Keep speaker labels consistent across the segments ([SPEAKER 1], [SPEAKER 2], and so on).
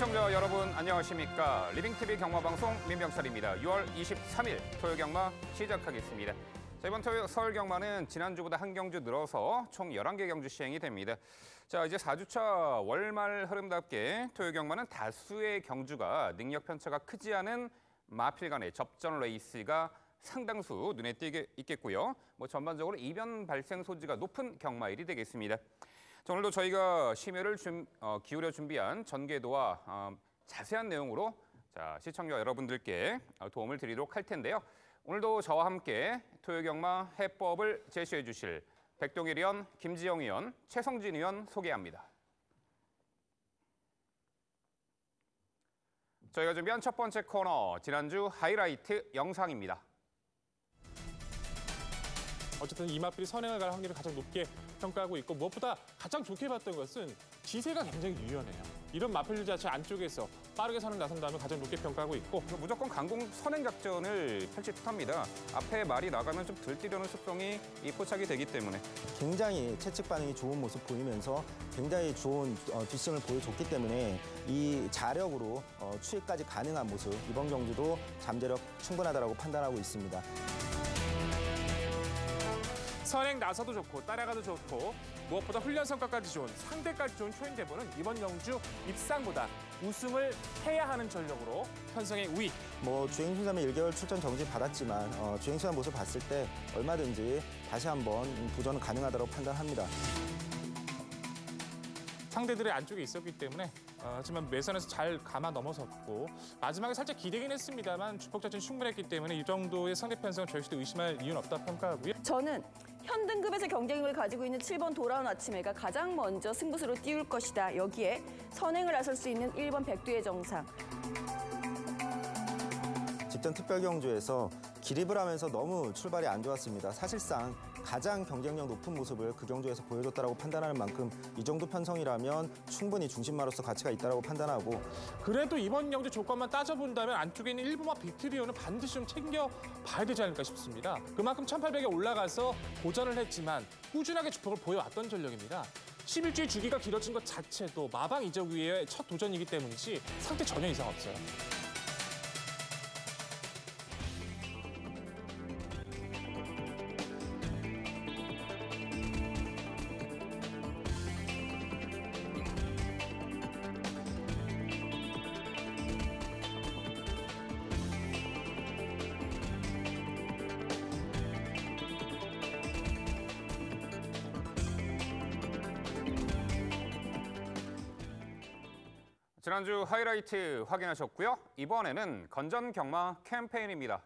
[SPEAKER 1] 시청자 여러분 안녕하십니까. 리빙TV 경마방송 민병철입니다. 6월 23일 토요 경마 시작하겠습니다. 자, 이번 토요 서울 경마는 지난주보다 한 경주 늘어서 총 11개 경주 시행이 됩니다. 자, 이제 4주차 월말 흐름답게 토요 경마는 다수의 경주가 능력 편차가 크지 않은 마필 간의 접전 레이스가 상당수 눈에 띄게 있겠고요. 전반적으로 이변 발생 소지가 높은 경마일이 되겠습니다. 자, 오늘도 저희가 심혈을 기울여 준비한 전개도와 자세한 내용으로 시청자 여러분들께 도움을 드리도록 할 텐데요. 오늘도 저와 함께 토요경마 해법을 제시해 주실 백동일 의원, 김지영 의원, 최성진 의원 소개합니다. 저희가 준비한 첫 번째 코너, 지난주 하이라이트 영상입니다.
[SPEAKER 2] 어쨌든 이 마필이 선행을 갈 확률을 가장 높게 평가하고 있고, 무엇보다 가장 좋게 봤던 것은 기세가 굉장히 유연해요. 이런 마필 자체 안쪽에서 빠르게 선행 나선다면 가장 높게 평가하고 있고,
[SPEAKER 1] 무조건 강공 선행 작전을 펼칠 듯합니다. 앞에 말이 나가면 좀 들뜨려는 습성이 포착이 되기 때문에.
[SPEAKER 3] 굉장히 채찍 반응이 좋은 모습 보이면서 굉장히 좋은 뒷심을 보여줬기 때문에 이 자력으로 추격까지 가능한 모습, 이번 경주도 잠재력 충분하다고 판단하고 있습니다.
[SPEAKER 2] 선행 나서도 좋고 따라가도 좋고, 무엇보다 훈련 성과까지 좋은, 상대까지 좋은 초행대본은 이번 경주 입상보다 우승을 해야 하는 전력으로 편성의 우위.
[SPEAKER 3] 주행순삼에 1개월 출전 정지 받았지만 주행순삼 모습 봤을 때 얼마든지 다시 한번 도전은 가능하다고 판단합니다.
[SPEAKER 2] 상대들의 안쪽에 있었기 때문에 하지만 매선에서 잘 감아 넘어섰고, 마지막에 살짝 기대긴 했습니다만 주폭 자체는 충분했기 때문에 이 정도의 상대 편성은 절대 의심할 이유는 없다 평가하고요.
[SPEAKER 4] 저는 현 등급에서 경쟁력을 가지고 있는 7번 돌아온 아침해가 가장 먼저 승부수로 띄울 것이다. 여기에 선행을 나설 수 있는 1번 백두의 정상.
[SPEAKER 3] 직전 특별경주에서 기립을 하면서 너무 출발이 안 좋았습니다. 사실상 가장 경쟁력 높은 모습을 그 경주에서 보여줬다고 판단하는 만큼 이 정도 편성이라면 충분히 중심마로서 가치가 있다고 판단하고,
[SPEAKER 2] 그래도 이번 경주 조건만 따져본다면 안쪽에 있는 1번마 빅트리오는 반드시 좀 챙겨봐야 되지 않을까 싶습니다. 그만큼 1800에 올라가서 도전을 했지만 꾸준하게 주폭을 보여왔던 전력입니다. 11주의 주기가 길어진 것 자체도 마방 이적 위의 첫 도전이기 때문이지 상태 전혀 이상 없어요.
[SPEAKER 1] 지난주 하이라이트 확인하셨고요. 이번에는 건전 경마 캠페인입니다.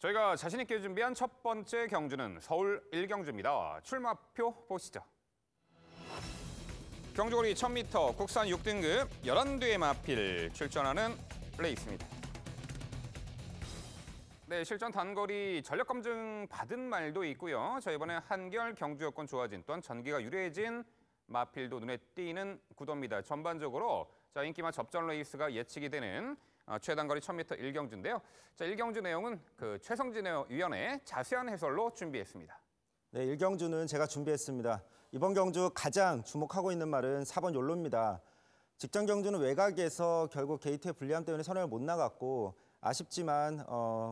[SPEAKER 1] 저희가 자신 있게 준비한 첫 번째 경주는 서울 1경주입니다. 출마표 보시죠. 경주거리 1000m 국산 6등급 11대의 마필 출전하는 레이스입니다. 네, 실전 단거리 전력 검증 받은 말도 있고요. 이번에 한결 경주 여건 좋아진, 또한 전기가 유리해진 마필도 눈에 띄는 구도입니다. 전반적으로 인기만 접전 레이스가 예측이 되는 최단거리 1000m 1경주인데요. 1경주 내용은 최성진 위원의 자세한 해설로 준비했습니다.
[SPEAKER 3] 네, 1경주는 제가 준비했습니다. 이번 경주 가장 주목하고 있는 말은 4번 욜로입니다. 직전 경주는 외곽에서 결국 게이트의 불리함 때문에 선행을 못 나갔고, 아쉽지만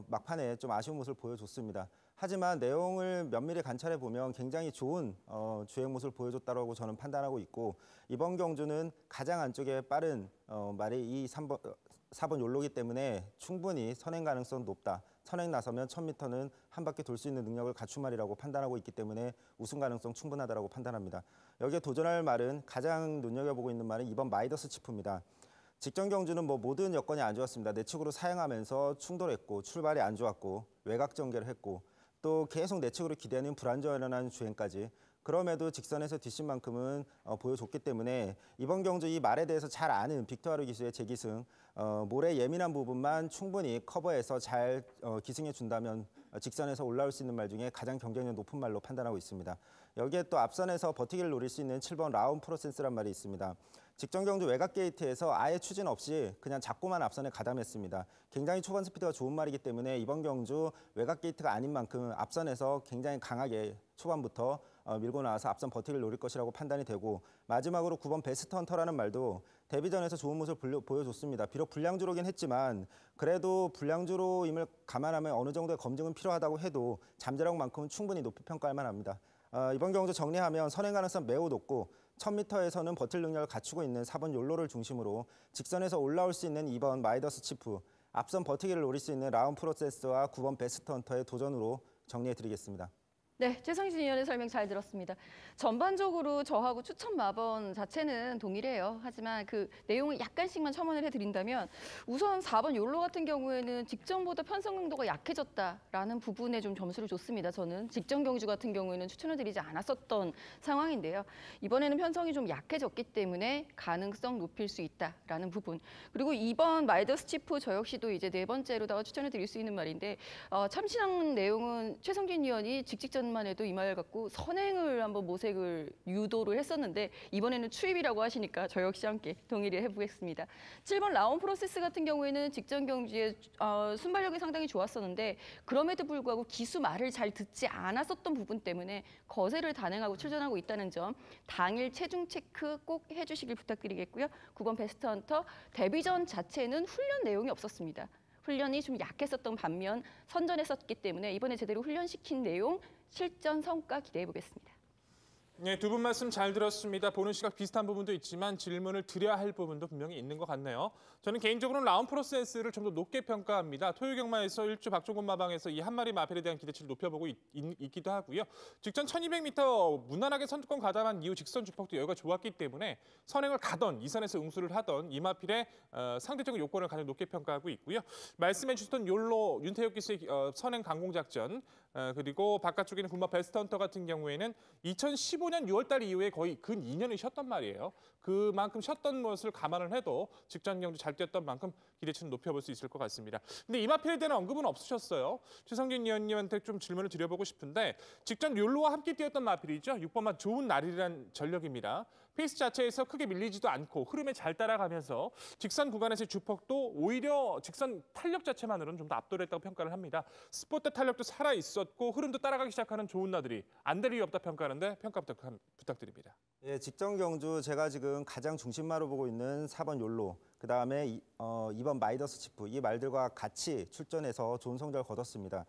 [SPEAKER 3] 막판에 좀 아쉬운 모습을 보여줬습니다. 하지만 내용을 면밀히 관찰해 보면 굉장히 좋은 주행 모습을 보여줬다고 저는 판단하고 있고, 이번 경주는 가장 안쪽에 빠른 말이 이 4번 욜로기 때문에 충분히 선행 가능성 높다. 선행 나서면 1000m는 한 바퀴 돌 수 있는 능력을 갖춘 말이라고 판단하고 있기 때문에 우승 가능성 충분하다고 판단합니다. 여기에 도전할 말은, 가장 눈여겨보고 있는 말은 2번 마이더스 치프입니다. 직전 경주는 모든 여건이 안 좋았습니다. 내측으로 사행하면서 충돌했고, 출발이 안 좋았고, 외곽 전개를 했고, 또 계속 내측으로 기대는 불안전한 주행까지, 그럼에도 직선에서 뒷심만큼은 보여줬기 때문에 이번 경주 이 말에 대해서 잘 아는 빅토르 기수의 재기승, 모래 예민한 부분만 충분히 커버해서 잘 기승해 준다면 직선에서 올라올 수 있는 말 중에 가장 경쟁력 높은 말로 판단하고 있습니다. 여기에 또 앞선에서 버티기를 노릴 수 있는 7번 라운 프로센스란 말이 있습니다. 직전 경주 외곽 게이트에서 아예 추진 없이 그냥 잡고만 앞선에 가담했습니다. 굉장히 초반 스피드가 좋은 말이기 때문에 이번 경주 외곽 게이트가 아닌 만큼 앞선에서 굉장히 강하게 초반부터 밀고 나와서 앞선 버티기를 노릴 것이라고 판단이 되고 마지막으로 9번 베스트 헌터라는 말도 데뷔전에서 좋은 모습을 보여줬습니다. 비록 불량주로긴 했지만 그래도 불량주로임을 감안하면 어느 정도의 검증은 필요하다고 해도 잠재력만큼은 충분히 높이 평가할 만합니다. 이번 경주 정리하면 선행 가능성 매우 높고 1000m에서는 버틸 능력을 갖추고 있는 4번 욜로를 중심으로 직선에서 올라올 수 있는 2번 마이더스 치프, 앞선 버티기를 노릴 수 있는 라운 프로세스와 9번 베스트 헌터의 도전으로 정리해드리겠습니다.
[SPEAKER 4] 네, 최성진 의원의 설명 잘 들었습니다. 전반적으로 저하고 추천 마번 자체는 동일해요. 하지만 그 내용을 약간씩만 첨언을 해드린다면 우선 4번 욜로 같은 경우에는 직전보다 편성 강도가 약해졌다라는 부분에 좀 점수를 줬습니다. 저는 직전 경주 같은 경우에는 추천을 드리지 않았었던 상황인데요. 이번에는 편성이 좀 약해졌기 때문에 가능성 높일 수 있다라는 부분. 그리고 2번 마이더스 치프 저 역시도 이제 네 번째로다가 추천을 드릴 수 있는 말인데 참신한 내용은 최성진 의원이 직직전 만 해도 이 말 갖고 선행을 한번 모색을 유도를 했었는데 이번에는 추입이라고 하시니까 저 역시 함께 동의를 해보겠습니다. 7번 라운 프로세스 같은 경우에는 직전 경주에 순발력이 상당히 좋았었는데 그럼에도 불구하고 기수 말을 잘 듣지 않았었던 부분 때문에 거세를 단행하고 출전하고 있다는 점 당일 체중 체크 꼭 해주시길 부탁드리겠고요. 9번 베스트 헌터 데뷔전 자체는 훈련 내용이 없었습니다. 훈련이 좀 약했었던 반면 선전했었기 때문에 이번에 제대로 훈련시킨 내용 실전 성과 기대해 보겠습니다.
[SPEAKER 2] 네, 두 분 말씀 잘 들었습니다. 보는 시각 비슷한 부분도 있지만 질문을 드려야 할 부분도 분명히 있는 것 같네요. 저는 개인적으로는 라운 프로세스를 좀 더 높게 평가합니다. 토요경마에서 1주 박종곤 마방에서 이 한 마리 마필에 대한 기대치를 높여보고 있기도 하고요. 직전 1200m 무난하게 선두권 가담한 이후 직선 주폭도 여유가 좋았기 때문에 선행을 가던 이선에서 응수를 하던 이 마필의 상대적인 요건을 가장 높게 평가하고 있고요. 말씀해 주셨던 욜로 윤태혁 기수의 선행 강공 작전 그리고 바깥쪽에는 군마 베스트 헌터 같은 경우에는 2015년 6월달 이후에 거의 근 2년을 쉬었단 말이에요. 그만큼 쉬었던 것을 감안을 해도 직전 경주 잘 뛰었던 만큼 기대치는 높여볼 수 있을 것 같습니다. 근데 이마필에 대한 언급은 없으셨어요. 최성진 의원님한테 좀 질문을 드려보고 싶은데 직전 욜로와 함께 뛰었던 마필이죠. 6번마 좋은 날이란 전력입니다. 페이스 자체에서 크게 밀리지도 않고 흐름에 잘 따라가면서 직선 구간에서의 주폭도 오히려 직선 탄력 자체만으로는 좀 더 압도를 했다고 평가를 합니다. 스포트 탄력도 살아있었고 흐름도 따라가기 시작하는 좋은 나들이 안 될 이유 없다 평가하는데 평가 부탁드립니다.
[SPEAKER 3] 예, 직전 경주 제가 지금 가장 중심마로 보고 있는 4번 욜로, 그다음에 2번 마이더스 치프 이 말들과 같이 출전해서 좋은 성적을 거뒀습니다.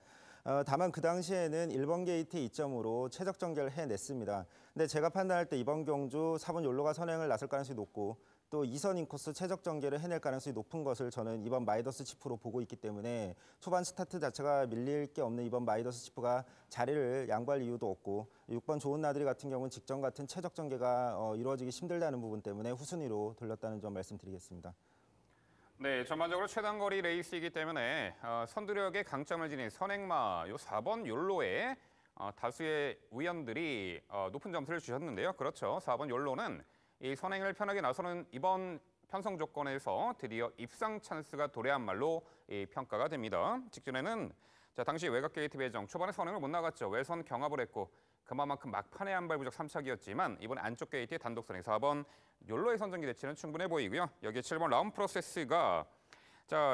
[SPEAKER 3] 다만 그 당시에는 1번 게이트 이점으로 최적 전개를 해냈습니다. 근데 제가 판단할 때 이번 경주 4번 욜로가 선행을 나설 가능성이 높고 또 2선 인코스 최적 전개를 해낼 가능성이 높은 것을 저는 이번 마이더스 치프로 보고 있기 때문에 초반 스타트 자체가 밀릴 게 없는 이번 마이더스 치프가 자리를 양보할 이유도 없고 6번 좋은 나들이 같은 경우는 직전 같은 최적 전개가 이루어지기 힘들다는 부분 때문에 후순위로 돌렸다는 점 말씀드리겠습니다.
[SPEAKER 1] 네, 전반적으로 최단거리 레이스이기 때문에 선두력의 강점을 지닌 선행마 요 4번 욜로에 다수의 위원들이 높은 점수를 주셨는데요. 그렇죠. 4번 욜로는 이 선행을 편하게 나서는 이번 편성 조건에서 드디어 입상 찬스가 도래한 말로 평가가 됩니다. 직전에는 당시 외곽 게이트 배정, 초반에 선행을 못 나갔죠. 외선 경합을 했고 그만큼 막판에 한 발 부적 3착이었지만 이번에 안쪽 게이트의 단독 선행 4번 욜로의 선전 기대치는 충분해 보이고요. 여기에 7번 라운 프로세스가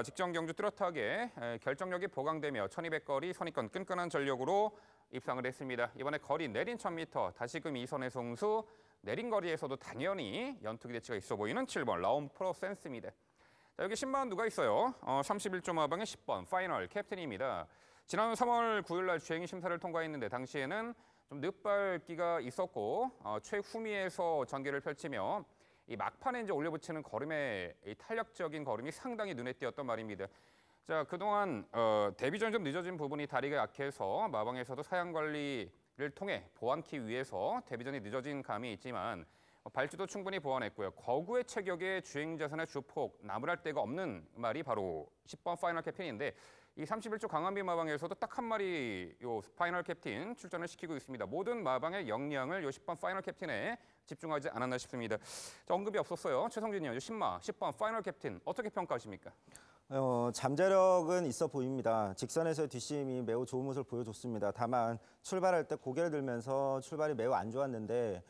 [SPEAKER 1] 직전 경주 뚜렷하게 결정력이 보강되며 1200거리 선입권 끈끈한 전력으로 입상을 했습니다. 이번에 거리 내린 1000m 다시금 2선의 송수 내린 거리에서도 당연히 연투 기대치가 있어 보이는 7번 라운 프로센스입니다. 여기 신바은 누가 있어요? 31조 마방의 10번 파이널 캡틴입니다. 지난 3월 9일 날 주행위 심사를 통과했는데 당시에는 좀 늦발기가 있었고 최후미에서 전개를 펼치며 이 막판에 이제 올려붙이는 걸음의 이 탄력적인 걸음이 상당히 눈에 띄었던 말입니다. 그동안 데뷔전 좀 늦어진 부분이 다리가 약해서 마방에서도 사양 관리를 통해 보완키 위해서 데뷔전이 늦어진 감이 있지만 발주도 충분히 보완했고요. 거구의 체격에 주행 자산의 주폭 나무랄 데가 없는 말이 바로 10번 파이널 캡틴인데 이 31조 강한비 마방에서도 딱 한 마리 요 파이널 캡틴 출전을 시키고 있습니다. 모든 마방의 역량을 요 10번 파이널 캡틴에 집중하지 않았나 싶습니다. 자, 언급이 없었어요. 최성진 의원, 10번 파이널 캡틴 어떻게 평가하십니까?
[SPEAKER 3] 잠재력은 있어 보입니다. 직선에서의 뒷심이 매우 좋은 모습을 보여줬습니다. 다만 출발할 때 고개를 들면서 출발이 매우 안 좋았는데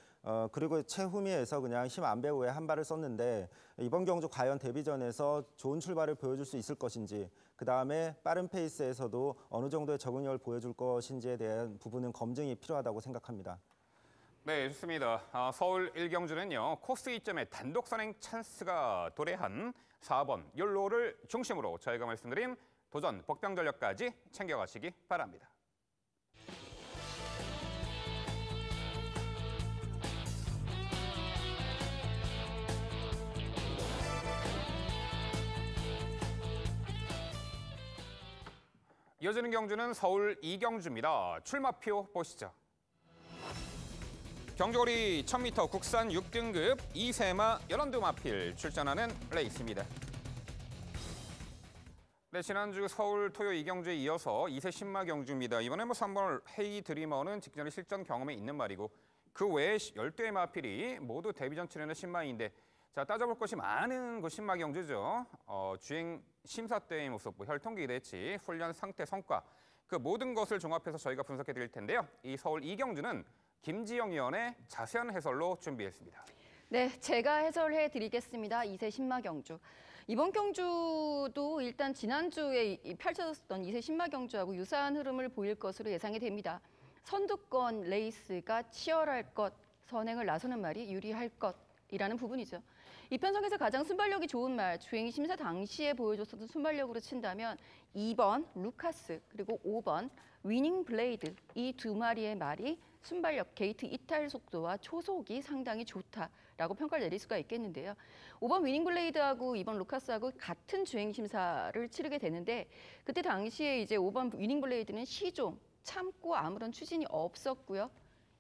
[SPEAKER 3] 그리고 최후미에서 그냥 힘 안 배우에 한 발을 썼는데 이번 경주 과연 데뷔전에서 좋은 출발을 보여줄 수 있을 것인지 그다음에 빠른 페이스에서도 어느 정도의 적응력을 보여줄 것인지에 대한 부분은 검증이 필요하다고 생각합니다.
[SPEAKER 1] 네, 좋습니다. 서울 1경주는요. 코스 이점에 단독 선행 찬스가 도래한 4번 욜로를 중심으로 저희가 말씀드린 도전 복병 전력까지 챙겨가시기 바랍니다. 이어지는 경주는 서울 2경주입니다. 출마표 보시죠. 경주거리 1000m 국산 6등급 이세마 연원두 마필 출전하는 레이스입니다. 네, 지난주 서울 토요 2경주에 이어서 이세 신마 경주입니다. 이번에 3번 헤이 드리머는 직전에 실전 경험이 있는 말이고 그 외에 10대의 마필이 모두 데뷔전 출연의 신마인데 자, 따져볼 것이 많은 그 신마 경주죠. 주행 심사 때의 모습, 혈통 기대치, 훈련 상태, 성과 그 모든 것을 종합해서 저희가 분석해 드릴 텐데요. 이 서울 2경주는 김지영 의원의 자세한 해설로 준비했습니다.
[SPEAKER 4] 네, 제가 해설해 드리겠습니다. 이세 신마 경주. 이번 경주도 일단 지난주에 펼쳐졌던 이세 신마 경주하고 유사한 흐름을 보일 것으로 예상이 됩니다. 선두권 레이스가 치열할 것, 선행을 나서는 말이 유리할 것이라는 부분이죠. 이 편성에서 가장 순발력이 좋은 말, 주행 심사 당시에 보여줬었던 순발력으로 친다면 2번 루카스 그리고 5번 위닝 블레이드 이 두 마리의 말이 순발력, 게이트 이탈 속도와 초속이 상당히 좋다라고 평가를 내릴 수가 있겠는데요. 5번 위닝 블레이드하고 2번 루카스하고 같은 주행 심사를 치르게 되는데 그때 당시에 이제 5번 위닝 블레이드는 시종, 참고 아무런 추진이 없었고요.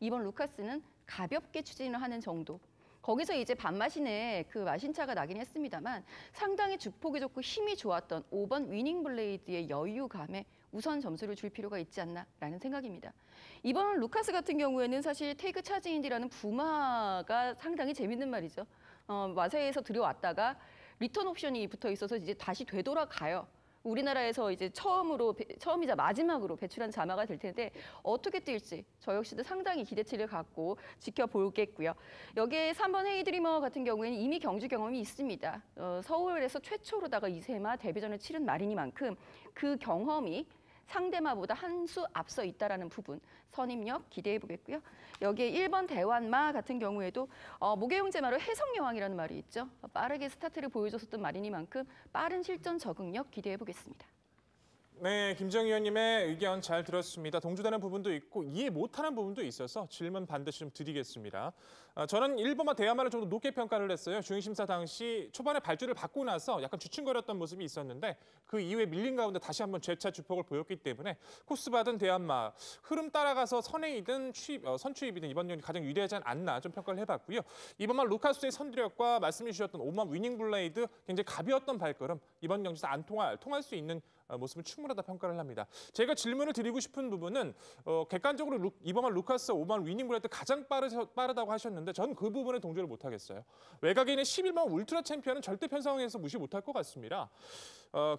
[SPEAKER 4] 2번 루카스는 가볍게 추진을 하는 정도. 거기서 이제 반마신의 그 마신차가 나긴 했습니다만 상당히 주폭이 좋고 힘이 좋았던 5번 위닝 블레이드의 여유감에 우선 점수를 줄 필요가 있지 않나라는 생각입니다. 이번 루카스 같은 경우에는 사실 테이크 차징인디라는 부마가 상당히 재밌는 말이죠. 마세에서 들여왔다가 리턴 옵션이 붙어 있어서 이제 다시 되돌아가요. 우리나라에서 이제 처음이자 마지막으로 배출한 자마가 될 텐데 어떻게 뛸지 저 역시도 상당히 기대치를 갖고 지켜보겠고요. 여기에 3번 헤이드리머 같은 경우에는 이미 경주 경험이 있습니다. 서울에서 최초로다가 이세마 데뷔전을 치른 말이니만큼 그 경험이 상대마보다 한 수 앞서 있다라는 부분 선임력 기대해 보겠고요. 여기에 1번 대환마 같은 경우에도 모계용제마로 해성여왕이라는 말이 있죠. 빠르게 스타트를 보여줬었던 말이니만큼 빠른 실전 적응력 기대해 보겠습니다.
[SPEAKER 2] 네, 김정 의원님의 의견 잘 들었습니다. 동조되는 부분도 있고 이해 못하는 부분도 있어서 질문 반드시 좀 드리겠습니다. 저는 1번마 대야마를 좀 더 높게 평가를 했어요. 주행심사 당시 초반에 발주를 받고 나서 약간 주춤거렸던 모습이 있었는데 그 이후에 밀린 가운데 다시 한번 재차 주폭을 보였기 때문에 코스 받은 대야마 흐름 따라가서 선행이든 선추입이든 이번 경기 가장 유리하지 않나 좀 평가를 해봤고요. 2번마 루카스의 선두력과 말씀해 주셨던 5번 위닝 블레이드 굉장히 가벼웠던 발걸음 이번 경기에서 통할 수 있는 모습은 충분하다 평가를 합니다. 제가 질문을 드리고 싶은 부분은 객관적으로 2번만 루카스, 5번 위닝 블레이드 가장 빠르다고 하셨는데 저는 그 부분에 동조를 못하겠어요. 외곽에 있는 11번 울트라 챔피언은 절대 편성에서 무시 못할 것 같습니다.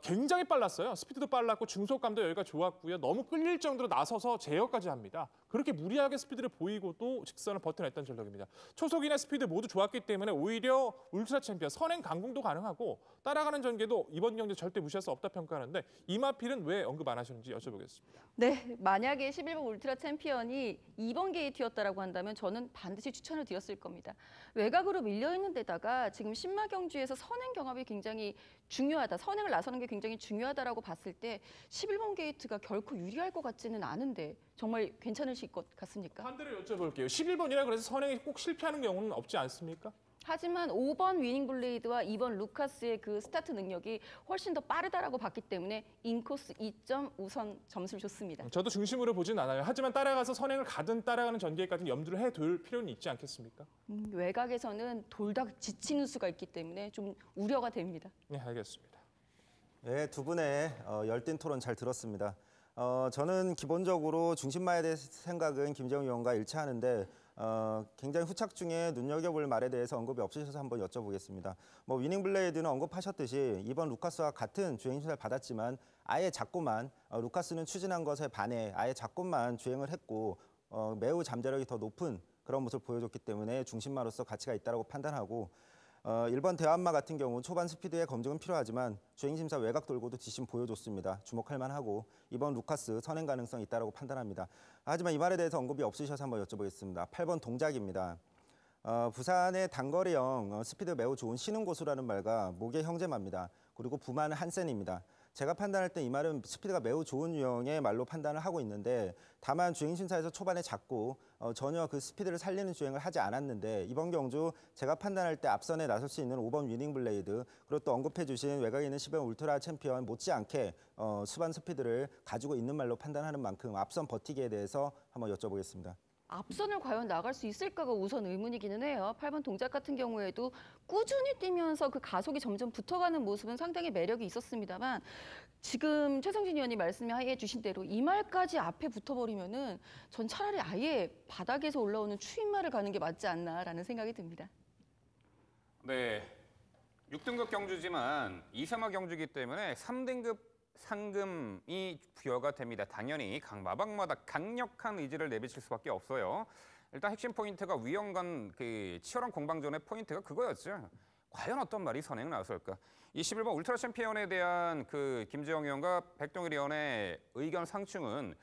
[SPEAKER 2] 굉장히 빨랐어요. 스피드도 빨랐고 중속감도 여기가 좋았고요. 너무 끌릴 정도로 나서서 제어까지 합니다. 그렇게 무리하게 스피드를 보이고도 직선을 버텨냈던 전력입니다. 초속이나 스피드 모두 좋았기 때문에 오히려 울트라 챔피언 선행 강공도 가능하고 따라가는 전개도 이번 경기 절대 무시할 수 없다 평가하는데 이마필은 왜 언급 안 하셨는지 여쭤보겠습니다.
[SPEAKER 4] 네, 만약에 11번 울트라 챔피언이 2번 게이트였다라고 한다면 저는 반드시 추천을 드렸을 겁니다. 외곽으로 밀려있는 데다가 지금 신마 경주에서 선행 경합이 굉장히 중요하다. 선행을 나서는 게 굉장히 중요하다라고 봤을 때 11번 게이트가 결코 유리할 것 같지는 않은데 정말 괜찮으실 것 같습니까?
[SPEAKER 2] 반대로 여쭤볼게요. 11번이라 그래서 선행이 꼭 실패하는 경우는 없지 않습니까?
[SPEAKER 4] 하지만 5번 위닝 블레이드와 2번 루카스의 그 스타트 능력이 훨씬 더 빠르다라고 봤기 때문에 인코스 2점 우선 점수를 줬습니다.
[SPEAKER 2] 저도 중심으로 보진 않아요. 하지만 따라가서 선행을 가든 따라가는 전개까지 염두를 해둘 필요는 있지 않겠습니까?
[SPEAKER 4] 외곽에서는 돌다 지치는 수가 있기 때문에 좀 우려가 됩니다.
[SPEAKER 2] 네, 알겠습니다.
[SPEAKER 3] 네, 두 분의 열띤 토론 잘 들었습니다. 저는 기본적으로 중심마에 대해 생각은 김재웅 의원과 일치하는데 굉장히 후착 중에 눈여겨볼 말에 대해서 언급이 없으셔서 한번 여쭤보겠습니다. 위닝 블레이드는 언급하셨듯이 이번 루카스와 같은 주행 심사를 받았지만 아예 작고만 루카스는 추진한 것에 반해 아예 작고만 주행을 했고 매우 잠재력이 더 높은 그런 모습을 보여줬기 때문에 중심마로서 가치가 있다고 판단하고 일본 대한마 같은 경우 초반 스피드의 검증은 필요하지만 주행심사 외곽 돌고도 뒷심 보여줬습니다. 주목할 만하고 이번 루카스 선행 가능성이 있다고 판단합니다. 하지만 이 말에 대해서 언급이 없으셔서 한번 여쭤보겠습니다. 8번 동작입니다. 부산의 단거리형 스피드 매우 좋은 신흥고수라는 말과 목의 형제마입니다. 그리고 부마는 한센입니다. 제가 판단할 때 이 말은 스피드가 매우 좋은 유형의 말로 판단을 하고 있는데 다만 주행심사에서 초반에 잡고 전혀 그 스피드를 살리는 주행을 하지 않았는데 이번 경주 제가 판단할 때 앞선에 나설 수 있는 5번 위닝 블레이드 그리고 또 언급해 주신 외곽에 있는 10번 울트라 챔피언 못지않게 수반 스피드를 가지고 있는 말로 판단하는 만큼 앞선 버티기에 대해서 한번 여쭤보겠습니다.
[SPEAKER 4] 앞선을 과연 나갈 수 있을까가 우선 의문이기는 해요. 8번 동작 같은 경우에도 꾸준히 뛰면서 그 가속이 점점 붙어가는 모습은 상당히 매력이 있었습니다만 지금 최성진 의원이 말씀해 주신 대로 이 말까지 앞에 붙어버리면은 전 차라리 아예 바닥에서 올라오는 추임말을 가는 게 맞지 않나라는 생각이 듭니다.
[SPEAKER 1] 네, 6등급 경주지만 2사마 경주기 때문에 3등급 상금이 부여가 됩니다. 당연히 각 마방마다 강력한 의지를 내비칠 수밖에 없어요. 일단 핵심 포인트가 위험간 그 치열한 공방전의 포인트가 그거였죠. 과연 어떤 말이 선행을 나설까? 이 11번 울트라 챔피언에 대한 그 김재영 의원과 백동일 의원의 의견 상충은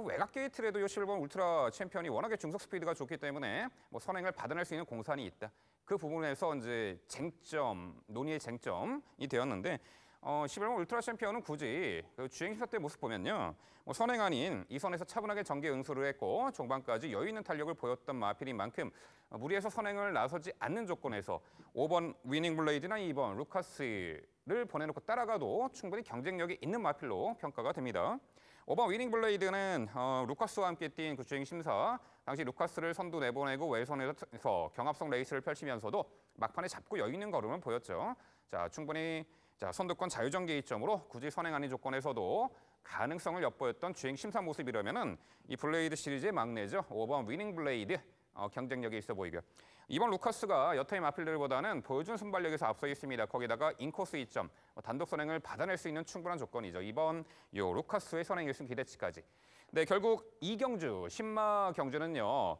[SPEAKER 1] 외곽 게이트라도 이 11번 울트라 챔피언이 워낙에 중속 스피드가 좋기 때문에 선행을 받아낼 수 있는 공산이 있다. 그 부분에서 이제 논의의 쟁점이 되었는데 11번 울트라 챔피언은 굳이 그 주행시사 때 모습 보면요. 선행 아닌 2선에서 차분하게 전개 응수를 했고 종반까지 여유 있는 탄력을 보였던 마필인 만큼 무리해서 선행을 나서지 않는 조건에서 5번 위닝 블레이드나 2번 루카스를 보내놓고 따라가도 충분히 경쟁력이 있는 마필로 평가가 됩니다. 5번 위닝 블레이드는 루카스와 함께 뛴 그 주행심사 당시 루카스를 선두 내보내고 외선에서 경합성 레이스를 펼치면서도 막판에 잡고 여유 있는 걸음을 보였죠. 충분히 선두권 자유전개 이점으로 굳이 선행 아닌 조건에서도 가능성을 엿보였던 주행 심사 모습이라면은 이 블레이드 시리즈의 막내죠. 5번 위닝 블레이드 경쟁력이 있어 보이고요. 이번 루카스가 여타의 마필들보다는 보여준 순발력에서 앞서 있습니다. 거기다가 인코스 이점, 단독 선행을 받아낼 수 있는 충분한 조건이죠. 이번 요 루카스의 선행 1승 기대치까지. 네, 결국 이 경주, 신마 경주는요.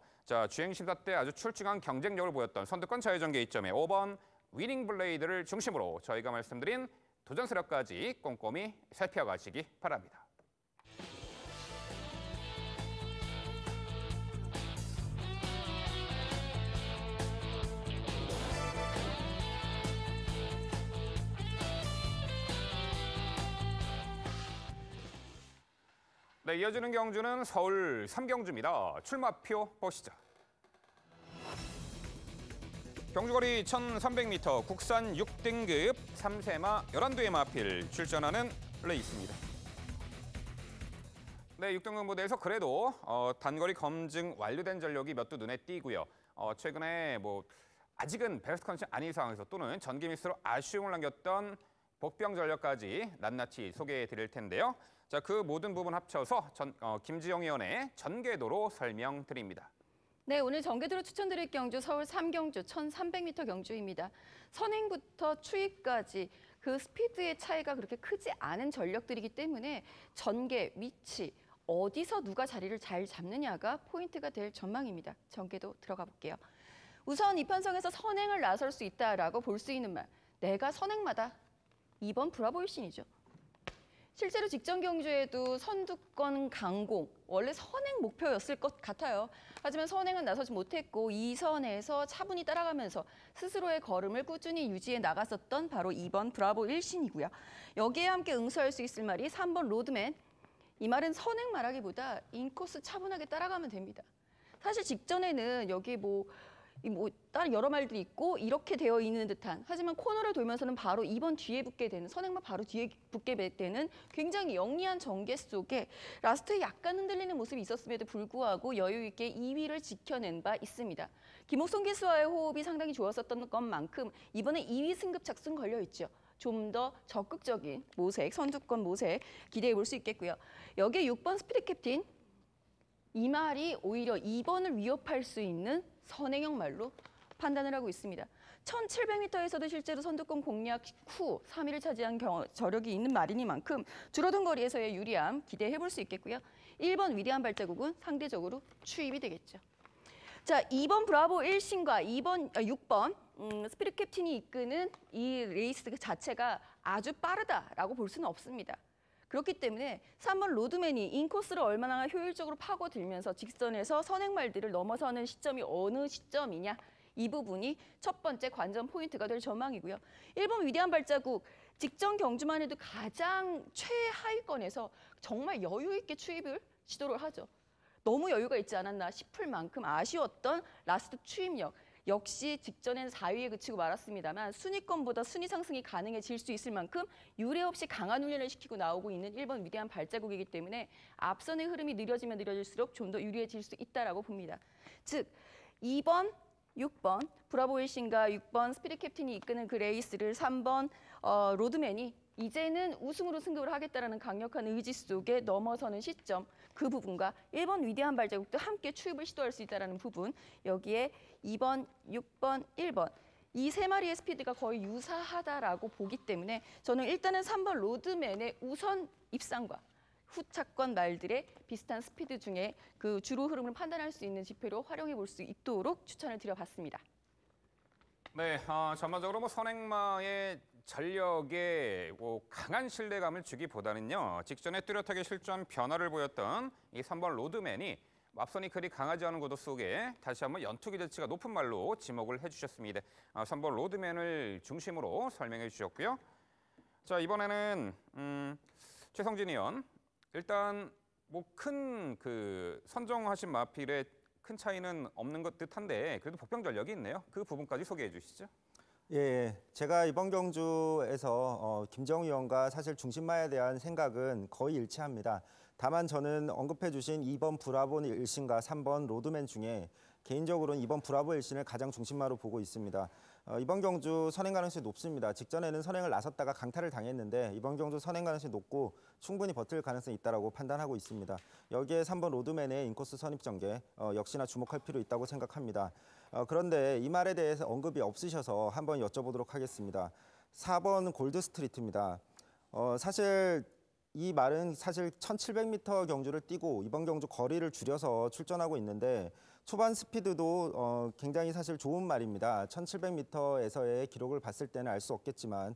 [SPEAKER 1] 주행 심사 때 아주 출중한 경쟁력을 보였던 선두권 자유전개 이점에 5번 위닝 블레이드를 중심으로 저희가 말씀드린 도전 세력까지 꼼꼼히 살펴가시기 바랍니다. 네, 이어지는 경주는 서울 3경주입니다. 출마표 보시죠. 경주거리 1300m 국산 6등급 3세마 11두의 마필 출전하는 레이스입니다. 네, 6등급 무대에서 그래도 단거리 검증 완료된 전력이 몇 두 눈에 띄고요. 최근에 아직은 베스트 컨디션 아닌 상황에서 또는 전기 미스로 아쉬움을 남겼던 복병 전력까지 낱낱이 소개해 드릴 텐데요. 그 모든 부분 합쳐서 김지영 의원의 전개도로 설명드립니다.
[SPEAKER 4] 네, 오늘 전개도로 추천드릴 경주 서울 3경주 1300m 경주입니다. 선행부터 추입까지 그 스피드의 차이가 그렇게 크지 않은 전력들이기 때문에 전개, 위치, 어디서 누가 자리를 잘 잡느냐가 포인트가 될 전망입니다. 전개도 들어가 볼게요. 우선 이 편성에서 선행을 나설 수 있다라고 볼 수 있는 말, 내가 선행마다 2번 브라보 일신이죠. 실제로 직전 경주에도 선두권 강공, 원래 선행 목표였을 것 같아요. 하지만 선행은 나서지 못했고 2선에서 차분히 따라가면서 스스로의 걸음을 꾸준히 유지해 나갔었던 바로 2번 브라보 일신이고요. 여기에 함께 응수할 수 있을 말이 3번 로드맨. 이 말은 선행 말하기보다 인코스 차분하게 따라가면 됩니다. 사실 직전에는 여기 다른 여러 말들이 있고 이렇게 되어 있는 듯한, 하지만 코너를 돌면서는 바로 2번 뒤에 붙게 되는, 선행만 바로 뒤에 붙게 되는 굉장히 영리한 전개 속에 라스트에 약간 흔들리는 모습이 있었음에도 불구하고 여유 있게 2위를 지켜낸 바 있습니다. 김옥성 기수와의 호흡이 상당히 좋았었던 것만큼 이번에 2위 승급 착순 걸려 있죠. 좀 더 적극적인 모색, 선두권 모색 기대해 볼 수 있겠고요. 여기에 6번 스피드 캡틴, 이 말이 오히려 2번을 위협할 수 있는 선행형 말로 판단을 하고 있습니다. 1700m에서도 실제로 선두권 공략 후 3위를 차지한 저력이 있는 말이니만큼 줄어든 거리에서의 유리함 기대해 볼 수 있겠고요. 1번 위대한 발자국은 상대적으로 추입이 되겠죠. 자, 2번 브라보 1신과 6번 스피릿 캡틴이 이끄는 이 레이스 자체가 아주 빠르다라고 볼 수는 없습니다. 그렇기 때문에 3번 로드맨이 인코스를 얼마나 효율적으로 파고들면서 직선에서 선행말들을 넘어서는 시점이 어느 시점이냐, 이 부분이 첫 번째 관전 포인트가 될 전망이고요. 1번 위대한 발자국, 직전 경주만 해도 가장 최하위권에서 정말 여유 있게 추입을 시도를 하죠. 너무 여유가 있지 않았나 싶을 만큼 아쉬웠던 라스트 추입력. 역시 직전에는 4위에 그치고 말았습니다만 순위권보다 순위 상승이 가능해질 수 있을 만큼 유례 없이 강한 훈련을 시키고 나오고 있는 1번 위대한 발자국이기 때문에 앞선의 흐름이 느려지면 느려질수록 좀 더 유리해질 수 있다라고 봅니다. 즉 2번, 6번 브라보 일신과 6번 스피릿 캡틴이 이끄는 그 레이스를 3번 로드맨이 이제는 우승으로 승급을 하겠다라는 강력한 의지 속에 넘어서는 시점, 그 부분과 1번 위대한 발자국도 함께 추입을 시도할 수 있다는 부분, 여기에 2번, 6번, 1번 이 세 마리의 스피드가 거의 유사하다라고 보기 때문에 저는 일단은 3번 로드맨의 우선 입상과 후차권 말들의 비슷한 스피드 중에 그 주로 흐름을 판단할 수 있는 지표로 활용해 볼 수 있도록 추천을 드려봤습니다.
[SPEAKER 1] 네, 전반적으로 뭐 선행마의 전력에 강한 신뢰감을 주기보다는요. 직전에 뚜렷하게 실전 변화를 보였던 이 3번 로드맨이 앞선이 그리 강하지 않은 구도 속에 다시 한번 연투 기대치가 높은 말로 지목을 해주셨습니다. 3번 로드맨을 중심으로 설명해 주셨고요. 자, 이번에는 최성진 의원, 일단 뭐 큰 선정하신 마필에 큰 차이는 없는 것 듯한데 그래도 복병 전력이 있네요. 그 부분까지 소개해 주시죠.
[SPEAKER 3] 예, 제가 이번 경주에서 김정우 의원과 사실 중심마에 대한 생각은 거의 일치합니다. 다만 저는 언급해 주신 2번 브라보 일신과 3번 로드맨 중에 개인적으로는 2번 브라보 일신을 가장 중심마로 보고 있습니다. 이번 경주 선행 가능성이 높습니다. 직전에는 선행을 나섰다가 강탈을 당했는데 이번 경주 선행 가능성이 높고 충분히 버틸 가능성이 있다고 판단하고 있습니다. 여기에 3번 로드맨의 인코스 선입 전개 역시나 주목할 필요 있다고 생각합니다. 그런데 이 말에 대해서 언급이 없으셔서 한번 여쭤보도록 하겠습니다. 4번 골드 스트리트입니다. 사실 이 말은 사실 1700m 경주를 뛰고 이번 경주 거리를 줄여서 출전하고 있는데 초반 스피드도 굉장히 사실 좋은 말입니다. 1700m에서의 기록을 봤을 때는 알 수 없겠지만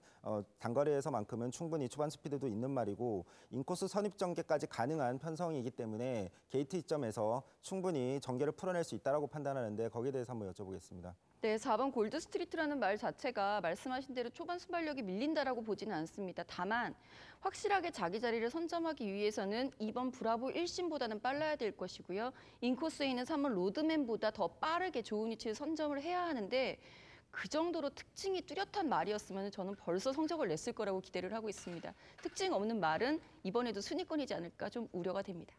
[SPEAKER 3] 단거리에서만큼은 충분히 초반 스피드도 있는 말이고 인코스 선입 전개까지 가능한 편성이기 때문에 게이트 시점에서 충분히 전개를 풀어낼 수 있다고 판단하는데 거기에 대해서 한번 여쭤보겠습니다.
[SPEAKER 4] 네, 4번 골드 스트리트라는 말 자체가 말씀하신 대로 초반 순발력이 밀린다라고 보지는 않습니다. 다만 확실하게 자기 자리를 선점하기 위해서는 2번 브라보 1신보다는 빨라야 될 것이고요. 인코스에 있는 3번 로드맨보다 더 빠르게 좋은 위치를 선점을 해야 하는데 그 정도로 특징이 뚜렷한 말이었으면 저는 벌써 성적을 냈을 거라고 기대를 하고 있습니다. 특징 없는 말은 이번에도 순위권이지 않을까 좀 우려가 됩니다.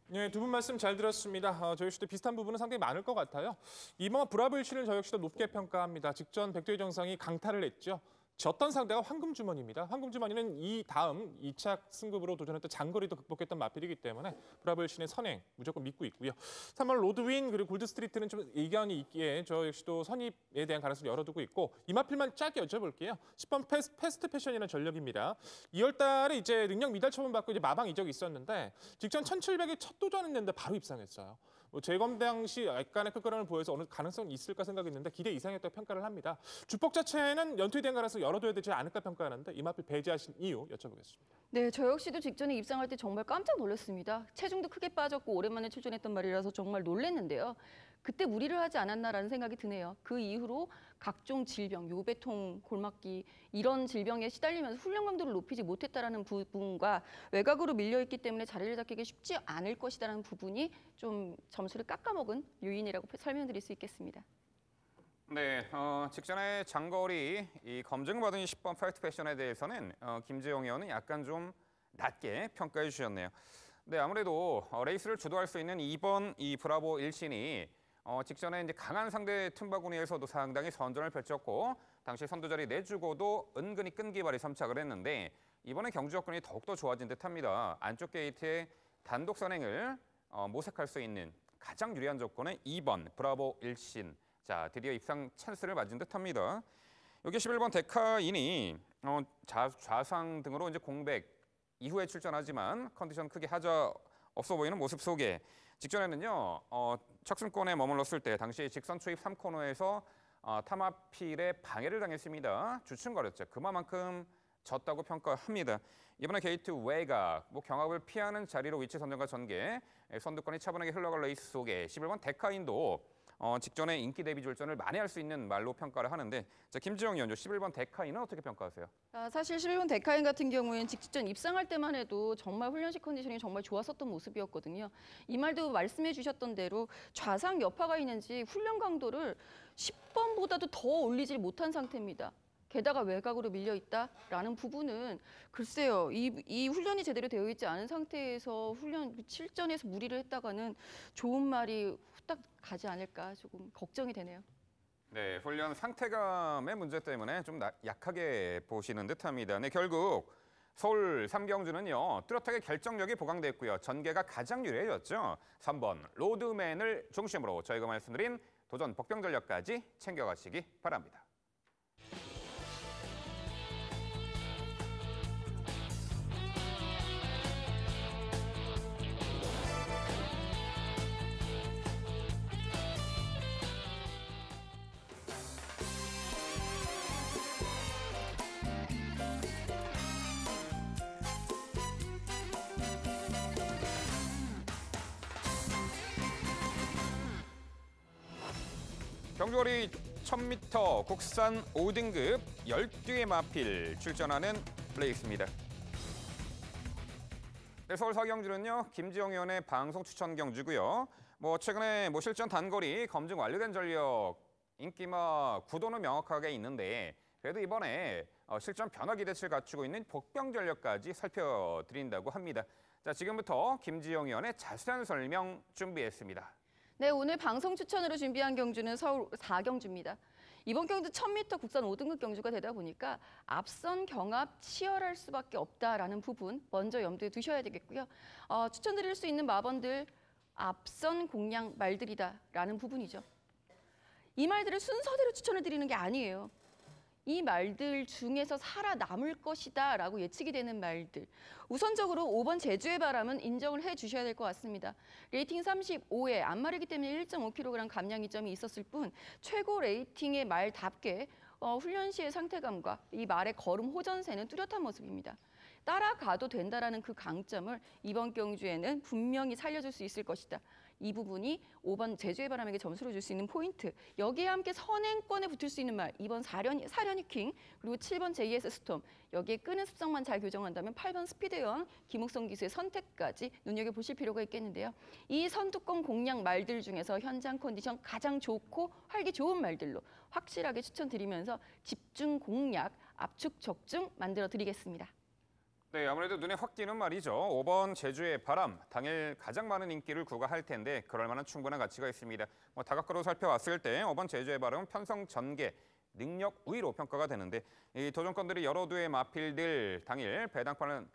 [SPEAKER 2] 네, 두 분 말씀 잘 들었습니다. 저 역시도 비슷한 부분은 상당히 많을 것 같아요. 이번 브라보 일신을 저 역시도 높게 평가합니다. 직전 백두의 정상이 강탈을 했죠. 졌던 상대가 황금주머니입니다. 황금주머니는 이 다음 2차 승급으로 도전했던 장거리도 극복했던 마필이기 때문에 브라보 일신의 선행 무조건 믿고 있고요. 3번 로드윈 그리고 골드 스트리트는 좀 의견이 있기에 저 역시도 선입에 대한 가능성을 열어두고 있고 이 마필만 짧게 여쭤볼게요. 10번 패스트 패션이라는 전력입니다. 2월 달에 이제 능력 미달 처분받고 이제 마방 이적이 있었는데 직전 1700에 첫 도전했는데 바로 입상했어요. 재검 당시 약간의 끝걸음을 보여서 어느 가능성이 있을까 생각했는데 기대 이상이었다고 평가를 합니다. 주폭 자체는 연투에 대한 가능성을 열어둬야 되지 않을까 평가하는데 이 마필 배제하신 이유 여쭤보겠습니다.
[SPEAKER 4] 네, 저 역시도 직전에 입상할 때 정말 깜짝 놀랐습니다. 체중도 크게 빠졌고 오랜만에 출전했던 말이라서 정말 놀랐는데요. 그때 무리를 하지 않았나라는 생각이 드네요. 그 이후로 각종 질병, 요배통, 골막기 이런 질병에 시달리면서 훈련 강도를 높이지 못했다라는 부분과 외곽으로 밀려있기 때문에 자리를 잡기가 쉽지 않을 것이라는 부분이 좀 점수를 깎아먹은 요인이라고 설명드릴 수 있겠습니다.
[SPEAKER 1] 네, 직전에 장거리 이 검증받은 10번 파이트 패션에 대해서는 김재영 의원은 약간 좀 낮게 평가해 주셨네요. 네, 아무래도 레이스를 주도할 수 있는 2번 이 브라보 일신이 직전에 이제 강한 상대 틈바구니에서도 상당히 선전을 펼쳤고 당시 선두자리 내주고도 은근히 끈기발이 선착을 했는데 이번에 경주 여건이 더욱더 좋아진 듯합니다. 안쪽 게이트에 단독 선행을 모색할 수 있는 가장 유리한 조건은 2번 브라보 1신. 자, 드디어 입상 찬스를 맞은 듯합니다. 여기 11번 데카인이 좌상 등으로 이제 공백 이후에 출전하지만 컨디션 크게 하자 없어 보이는 모습 속에 직전에는요 척순권에 머물렀을 때 당시 직선 초입 3코너에서 타마필에 방해를 당했습니다. 주춤거렸죠. 그만큼 졌다고 평가합니다. 이번에 게이트 외곽, 경합을 피하는 자리로 위치 선정과 전개, 선두권이 차분하게 흘러갈 레이스 속에 11번 데카인도 직전에 인기 대비 출전을 만회할 수 있는 말로 평가를 하는데 자, 김지영 위원님 11번 데카인은 어떻게 평가하세요?
[SPEAKER 4] 사실 11번 데카인 같은 경우에는 직전 입상할 때만 해도 정말 훈련식 컨디션이 정말 좋았었던 모습이었거든요. 이 말도 말씀해 주셨던 대로 좌상 여파가 있는지 훈련 강도를 10번보다도 더 올리질 못한 상태입니다. 게다가 외곽으로 밀려 있다라는 부분은 글쎄요. 이 훈련이 제대로 되어 있지 않은 상태에서 훈련 실전에서 무리를 했다가는 좋은 말이 후딱 가지 않을까 조금 걱정이 되네요.
[SPEAKER 1] 네, 훈련 상태감의 문제 때문에 좀 약하게 보시는 듯합니다. 네, 결국 서울 3경주는요. 뚜렷하게 결정력이 보강됐고요. 전개가 가장 유리해졌죠. 3번 로드맨을 중심으로 저희가 말씀드린 도전 복병 전력까지 챙겨가시기 바랍니다. 경주거리 1000m 국산 5등급 12의 마필 출전하는 레이스입니다. 네, 서울 4경주는요. 김지영 의원의 방송 추천 경주고요. 최근에 실전 단거리 검증 완료된 전력 인기마 구도는 명확하게 있는데 그래도 이번에 실전 변화 기대치를 갖추고 있는 복병 전력까지 살펴드린다고 합니다. 자, 지금부터 김지영 의원의 자세한 설명 준비했습니다.
[SPEAKER 4] 네, 오늘 방송 추천으로 준비한 경주는 서울 4경주입니다. 이번 경주 1000m 국산 5등급 경주가 되다 보니까 앞선 경합 치열할 수밖에 없다라는 부분 먼저 염두에 두셔야 되겠고요. 추천드릴 수 있는 마번들 앞선 공략 말들이다라는 부분이죠. 이 말들을 순서대로 추천을 드리는 게 아니에요. 이 말들 중에서 살아남을 것이다 라고 예측이 되는 말들. 우선적으로 5번 제주의 바람은 인정을 해주셔야 될 것 같습니다. 레이팅 35에 안마르기 때문에 1.5kg 감량 이점이 있었을 뿐 최고 레이팅의 말답게 훈련 시의 상태감과 이 말의 걸음 호전세는 뚜렷한 모습입니다. 따라가도 된다라는 그 강점을 이번 경주에는 분명히 살려줄 수 있을 것이다. 이 부분이 5번 제주의 바람에게 점수를 줄 수 있는 포인트. 여기에 함께 선행권에 붙을 수 있는 말 2번 사려니 킹 그리고 7번 JS 스톰. 여기에 끄는 습성만 잘 교정한다면 8번 스피드 여왕 김욱성 기수의 선택까지 눈여겨보실 필요가 있겠는데요. 이 선두권 공략 말들 중에서 현장 컨디션 가장 좋고 활기 좋은 말들로 확실하게 추천드리면서 집중 공략 압축 적중 만들어 드리겠습니다.
[SPEAKER 1] 네, 아무래도 눈에 확 띄는 말이죠. 5번 제주의 바람, 당일 가장 많은 인기를 구가할 텐데 그럴 만한 충분한 가치가 있습니다. 다각도로 살펴봤을 때 5번 제주의 바람은 편성 전개, 능력 우위로 평가가 되는데 이 도전권들이 여러 두의 마필들 당일 배당판은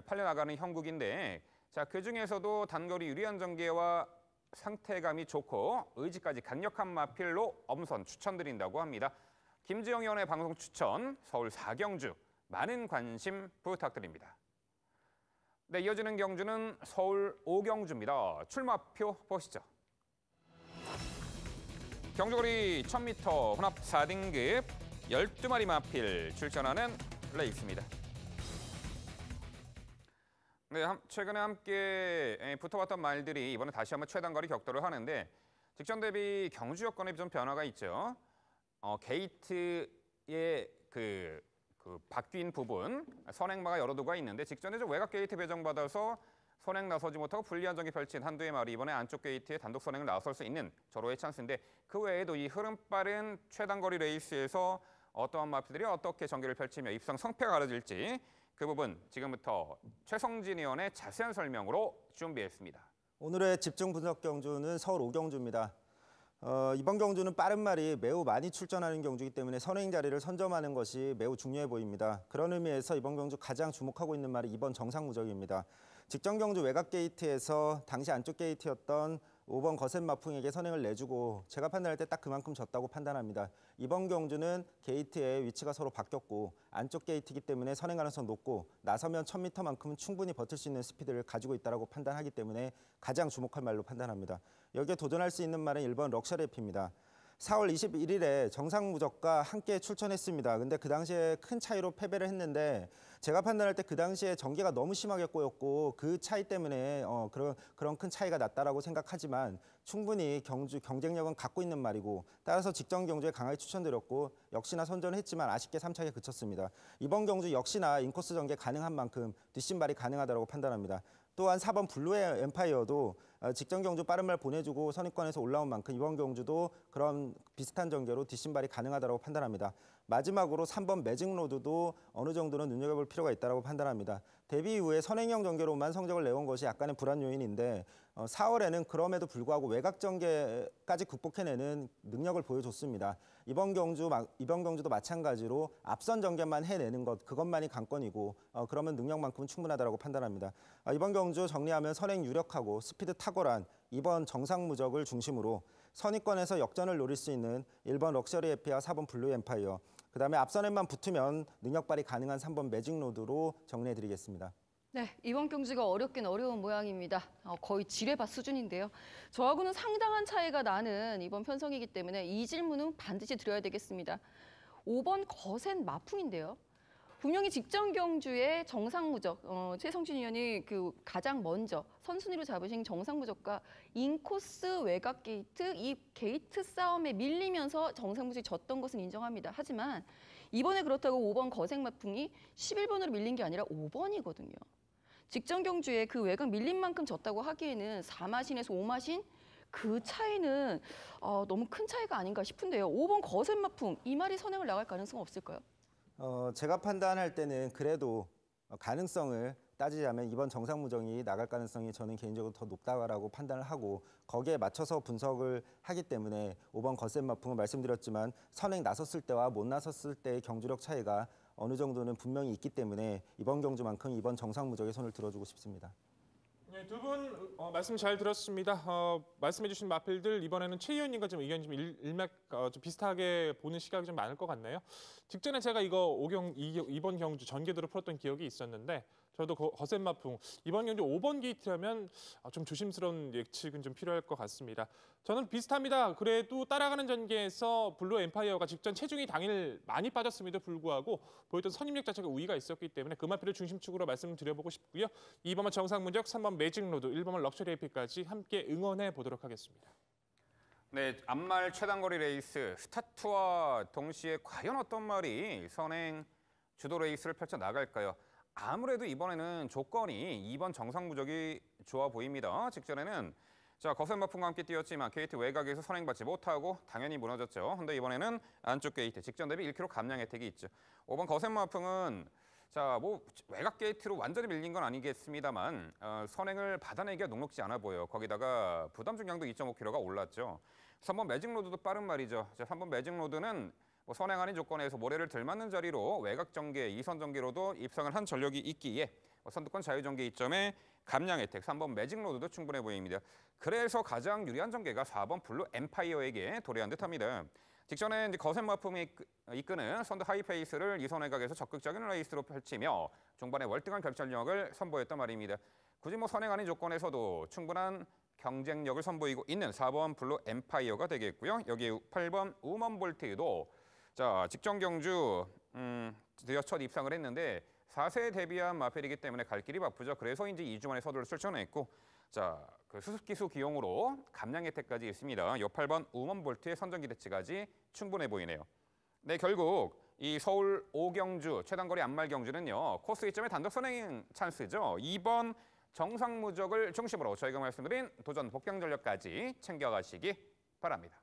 [SPEAKER 1] 팔려나가는 형국인데 자, 그중에서도 단거리 유리한 전개와 상태감이 좋고 의지까지 강력한 마필로 엄선 추천드린다고 합니다. 김지영 의원의 방송 추천, 서울 4경주. 많은 관심 부탁드립니다. 네, 이어지는 경주는 서울 5경주입니다. 출마표 보시죠. 경주거리 1000m 혼합 4등급 12마리 마필 출전하는 레이스입니다. 네, 최근에 함께 붙어왔던 말들이 이번에 다시 한번 최단거리 격돌을 하는데 직전 대비 경주 여건에 좀 변화가 있죠. 게이트의 그 바뀐 부분, 선행마가 여러 두가 있는데 직전에 좀 외곽 게이트 배정받아서 선행 나서지 못하고 불리한 전개 펼친 한두의 말이 이번에 안쪽 게이트에 단독 선행을 나설 수 있는 절호의 찬스인데 그 외에도 이 흐름 빠른 최단거리 레이스에서 어떠한 마필들이 어떻게 전개를 펼치며 입상 성패가 가려질지 그 부분 지금부터 최성진 의원의 자세한 설명으로 준비했습니다.
[SPEAKER 3] 오늘의 집중 분석 경주는 서울 5경주입니다. 이번 경주는 빠른 말이 매우 많이 출전하는 경주이기 때문에 선행 자리를 선점하는 것이 매우 중요해 보입니다. 그런 의미에서 이번 경주 가장 주목하고 있는 말이 이번 정상무적입니다. 직전 경주 외곽 게이트에서 당시 안쪽 게이트였던 5번 거센 마풍에게 선행을 내주고 제가 판단할 때 딱 그만큼 졌다고 판단합니다. 이번 경주는 게이트의 위치가 서로 바뀌었고 안쪽 게이트이기 때문에 선행 가능성 높고 나서면 1000m만큼은 충분히 버틸 수 있는 스피드를 가지고 있다고 판단하기 때문에 가장 주목할 말로 판단합니다. 여기에 도전할 수 있는 말은 1번 럭셔리 에피입니다. 4월 21일에 정상무적과 함께 출전했습니다. 근데 그 당시에 큰 차이로 패배를 했는데 제가 판단할 때 그 당시에 전개가 너무 심하게 꼬였고 그 차이 때문에 그런 큰 차이가 났다라고 생각하지만 충분히 경쟁력은 갖고 있는 말이고 따라서 직전 경주에 강하게 추천드렸고 역시나 선전을 했지만 아쉽게 3차에 그쳤습니다. 이번 경주 역시나 인코스 전개 가능한 만큼 뒷심발이 가능하다고 판단합니다. 또한 4번 블루의 엠파이어도 직전 경주 빠른 말 보내주고 선입권에서 올라온 만큼 이번 경주도 그런 비슷한 전개로 뒷심발이 가능하다고 판단합니다. 마지막으로 3번 매직로드도 어느 정도는 눈여겨볼 필요가 있다고 판단합니다. 데뷔 이후에 선행형 전개로만 성적을 내온 것이 약간의 불안 요인인데 4월에는 그럼에도 불구하고 외곽 전개까지 극복해내는 능력을 보여줬습니다. 이번 경주도 마찬가지로 앞선 전개만 해내는 그것만이 관건이고 그러면 능력만큼은 충분하다고 판단합니다. 이번 경주 정리하면 선행 유력하고 스피드 탁월한 이번 정상무적을 중심으로 선입권에서 역전을 노릴 수 있는 1번 럭셔리 에피와 4번 블루 엠파이어, 그다음에 앞선에만 붙으면 능력 발휘 가능한 3번 매직로드로 정리해드리겠습니다.
[SPEAKER 4] 네, 이번 경주가 어렵긴 어려운 모양입니다. 거의 지뢰밭 수준인데요. 저하고는 상당한 차이가 나는 이번 편성이기 때문에 이 질문은 반드시 드려야 되겠습니다. 5번 거센 마풍인데요. 분명히 직전 경주의 정상무적, 최성준 의원이 가장 먼저 선순위로 잡으신 정상무적과 인코스 외곽 게이트, 이 게이트 싸움에 밀리면서 정상무적이 졌던 것은 인정합니다. 하지만 이번에 그렇다고 5번 거센 마풍이 11번으로 밀린 게 아니라 5번이거든요. 직전 경주에 그 외곽 밀린 만큼 졌다고 하기에는 4마신에서 5마신 그 차이는 너무 큰 차이가 아닌가 싶은데요. 5번 거센 마풍, 이 말이 선행을 나갈 가능성은 없을까요?
[SPEAKER 3] 제가 판단할 때는 그래도 가능성을 따지자면 이번 정상무정이 나갈 가능성이 저는 개인적으로 더 높다고 판단을 하고 거기에 맞춰서 분석을 하기 때문에 5번 거센 마풍은 말씀드렸지만 선행 나섰을 때와 못 나섰을 때의 경주력 차이가 어느 정도는 분명히 있기 때문에 이번 경주만큼 이번 정상무적에 손을 들어주고 싶습니다.
[SPEAKER 2] 네, 두 분 말씀 잘 들었습니다. 말씀해주신 마필들 이번에는 최 의원님과 좀 의견이 좀 일맥 좀 비슷하게 보는 시각이 좀 많을 것 같네요. 직전에 제가 이번 경주 전개도로 풀었던 기억이 있었는데 저도 거센 마풍 이번 경주 5번 게이트라면 좀 조심스러운 예측은 좀 필요할 것 같습니다. 저는 비슷합니다. 그래도 따라가는 전개에서 블루 엠파이어가 직전 체중이 당일 많이 빠졌음에도 불구하고 보였던 선임력 자체가 우위가 있었기 때문에 그 마필을 중심축으로 말씀을 드려보고 싶고요. 2번은 정상무적, 3번 매직로드, 1번은 럭셔리 에피까지 함께 응원해 보도록 하겠습니다.
[SPEAKER 1] 네, 앞말 최단거리 레이스 스타트와 동시에 과연 어떤 말이 선행 주도 레이스를 펼쳐 나갈까요? 아무래도 이번에는 조건이 2번 정상무적이 좋아 보입니다. 직전에는 거센 마풍과 함께 뛰었지만 게이트 외곽에서 선행받지 못하고 당연히 무너졌죠. 근데 이번에는 안쪽 게이트 직전 대비 1km 감량 혜택이 있죠. 5번 거센 마풍은 외곽 게이트로 완전히 밀린 건 아니겠습니다만 선행을 받아내기가 녹록지 않아 보여요. 거기다가 부담 중량도 2.5kg가 올랐죠. 3번 매직로드도 빠른 말이죠. 3번 매직로드는 선행 아닌 조건에서 모래를 들 맞는 자리로 외곽 전개, 2선 전개로도 입성을 한 전력이 있기에 선두권 자유전개 이점에 감량 혜택, 3번 매직로드도 충분해 보입니다. 그래서 가장 유리한 전개가 4번 블루 엠파이어에게 도래한 듯합니다. 직전에 거센 마풍이 이끄는 선두 하이페이스를 2선 외곽에서 적극적인 레이스로 펼치며 중반에 월등한 결정력을 선보였단 말입니다. 굳이 선행 아닌 조건에서도 충분한 경쟁력을 선보이고 있는 4번 블루 엠파이어가 되겠고요. 여기 8번 우먼 볼트도 직전 경주 드디어 첫 입상을 했는데 4세에 데뷔한 마필이기 때문에 갈 길이 바쁘죠. 그래서 이제 2주 만에 서두를 출전했고 그 수습기수 기용으로 감량 혜택까지 있습니다. 요 8번 우먼 볼트의 선전 기대치까지 충분해 보이네요. 네, 결국 이 서울 5경주 최단거리 앞말 경주는요. 코스 2점의 단독 선행 찬스죠. 2번 정상무적을 중심으로 저희가 말씀드린 도전 복경 전력까지 챙겨가시기 바랍니다.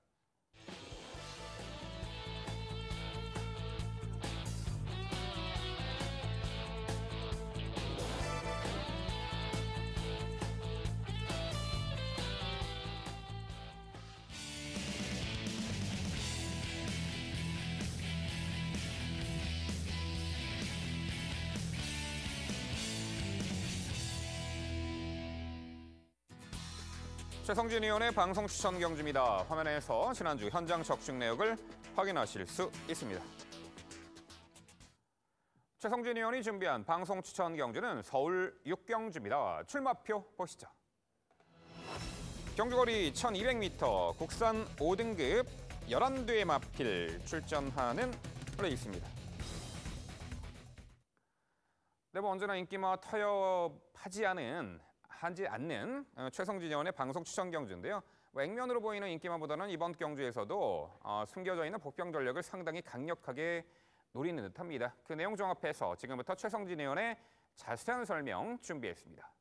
[SPEAKER 1] 최성진 의원의 방송 추천 경주입니다. 화면에서 지난주 현장 적중 내역을 확인하실 수 있습니다. 최성진 의원이 준비한 방송 추천 경주는 서울 6경주입니다. 출마표 보시죠. 경주거리 1200m, 국산 5등급 11대의 마필 출전하는 레이스입니다. 네, 언제나 인기와 타협하지 않는 최성진 의원의 방송 추천 경주인데요. 액면으로 보이는 인기만보다는 이번 경주에서도 숨겨져 있는 복병 전력을 상당히 강력하게 노리는 듯합니다. 그 내용 종합해서 지금부터 최성진 의원의 자세한 설명 준비했습니다.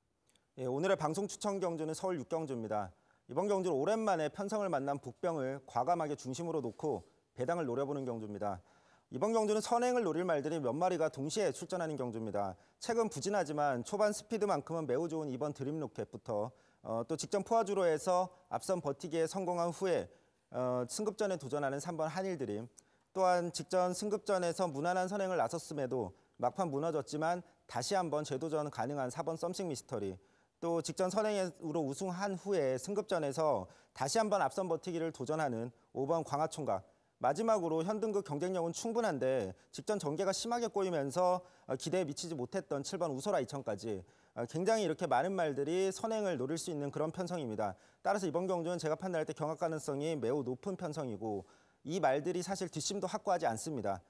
[SPEAKER 3] 예, 오늘의 방송 추천 경주는 서울 6경주입니다. 이번 경주는 오랜만에 편성을 만난 복병을 과감하게 중심으로 놓고 배당을 노려보는 경주입니다. 이번 경주는 선행을 노릴 말들이 몇 마리가 동시에 출전하는 경주입니다. 최근 부진하지만 초반 스피드만큼은 매우 좋은 이번 드림로켓부터 또 직전 포화주로에서 앞선 버티기에 성공한 후에 승급전에 도전하는 3번 한일드림, 또한 직전 승급전에서 무난한 선행을 나섰음에도 막판 무너졌지만 다시 한번 재도전 가능한 4번 썸씽 미스터리, 또 직전 선행으로 우승한 후에 승급전에서 다시 한번 앞선 버티기를 도전하는 5번 광화총각, 마지막으로 현등급 경쟁력은 충분한데 직전 전개가 심하게 꼬이면서 기대에 미치지 못했던 7번 우소라 2000까지 굉장히 이렇게 많은 말들이 선행을 노릴 수 있는 그런 편성입니다. 따라서 이번 경주는 제가 판단할 때 경합 가능성이 매우 높은 편성이고 이 말들이 사실 뒷심도 확고하지 않습니다.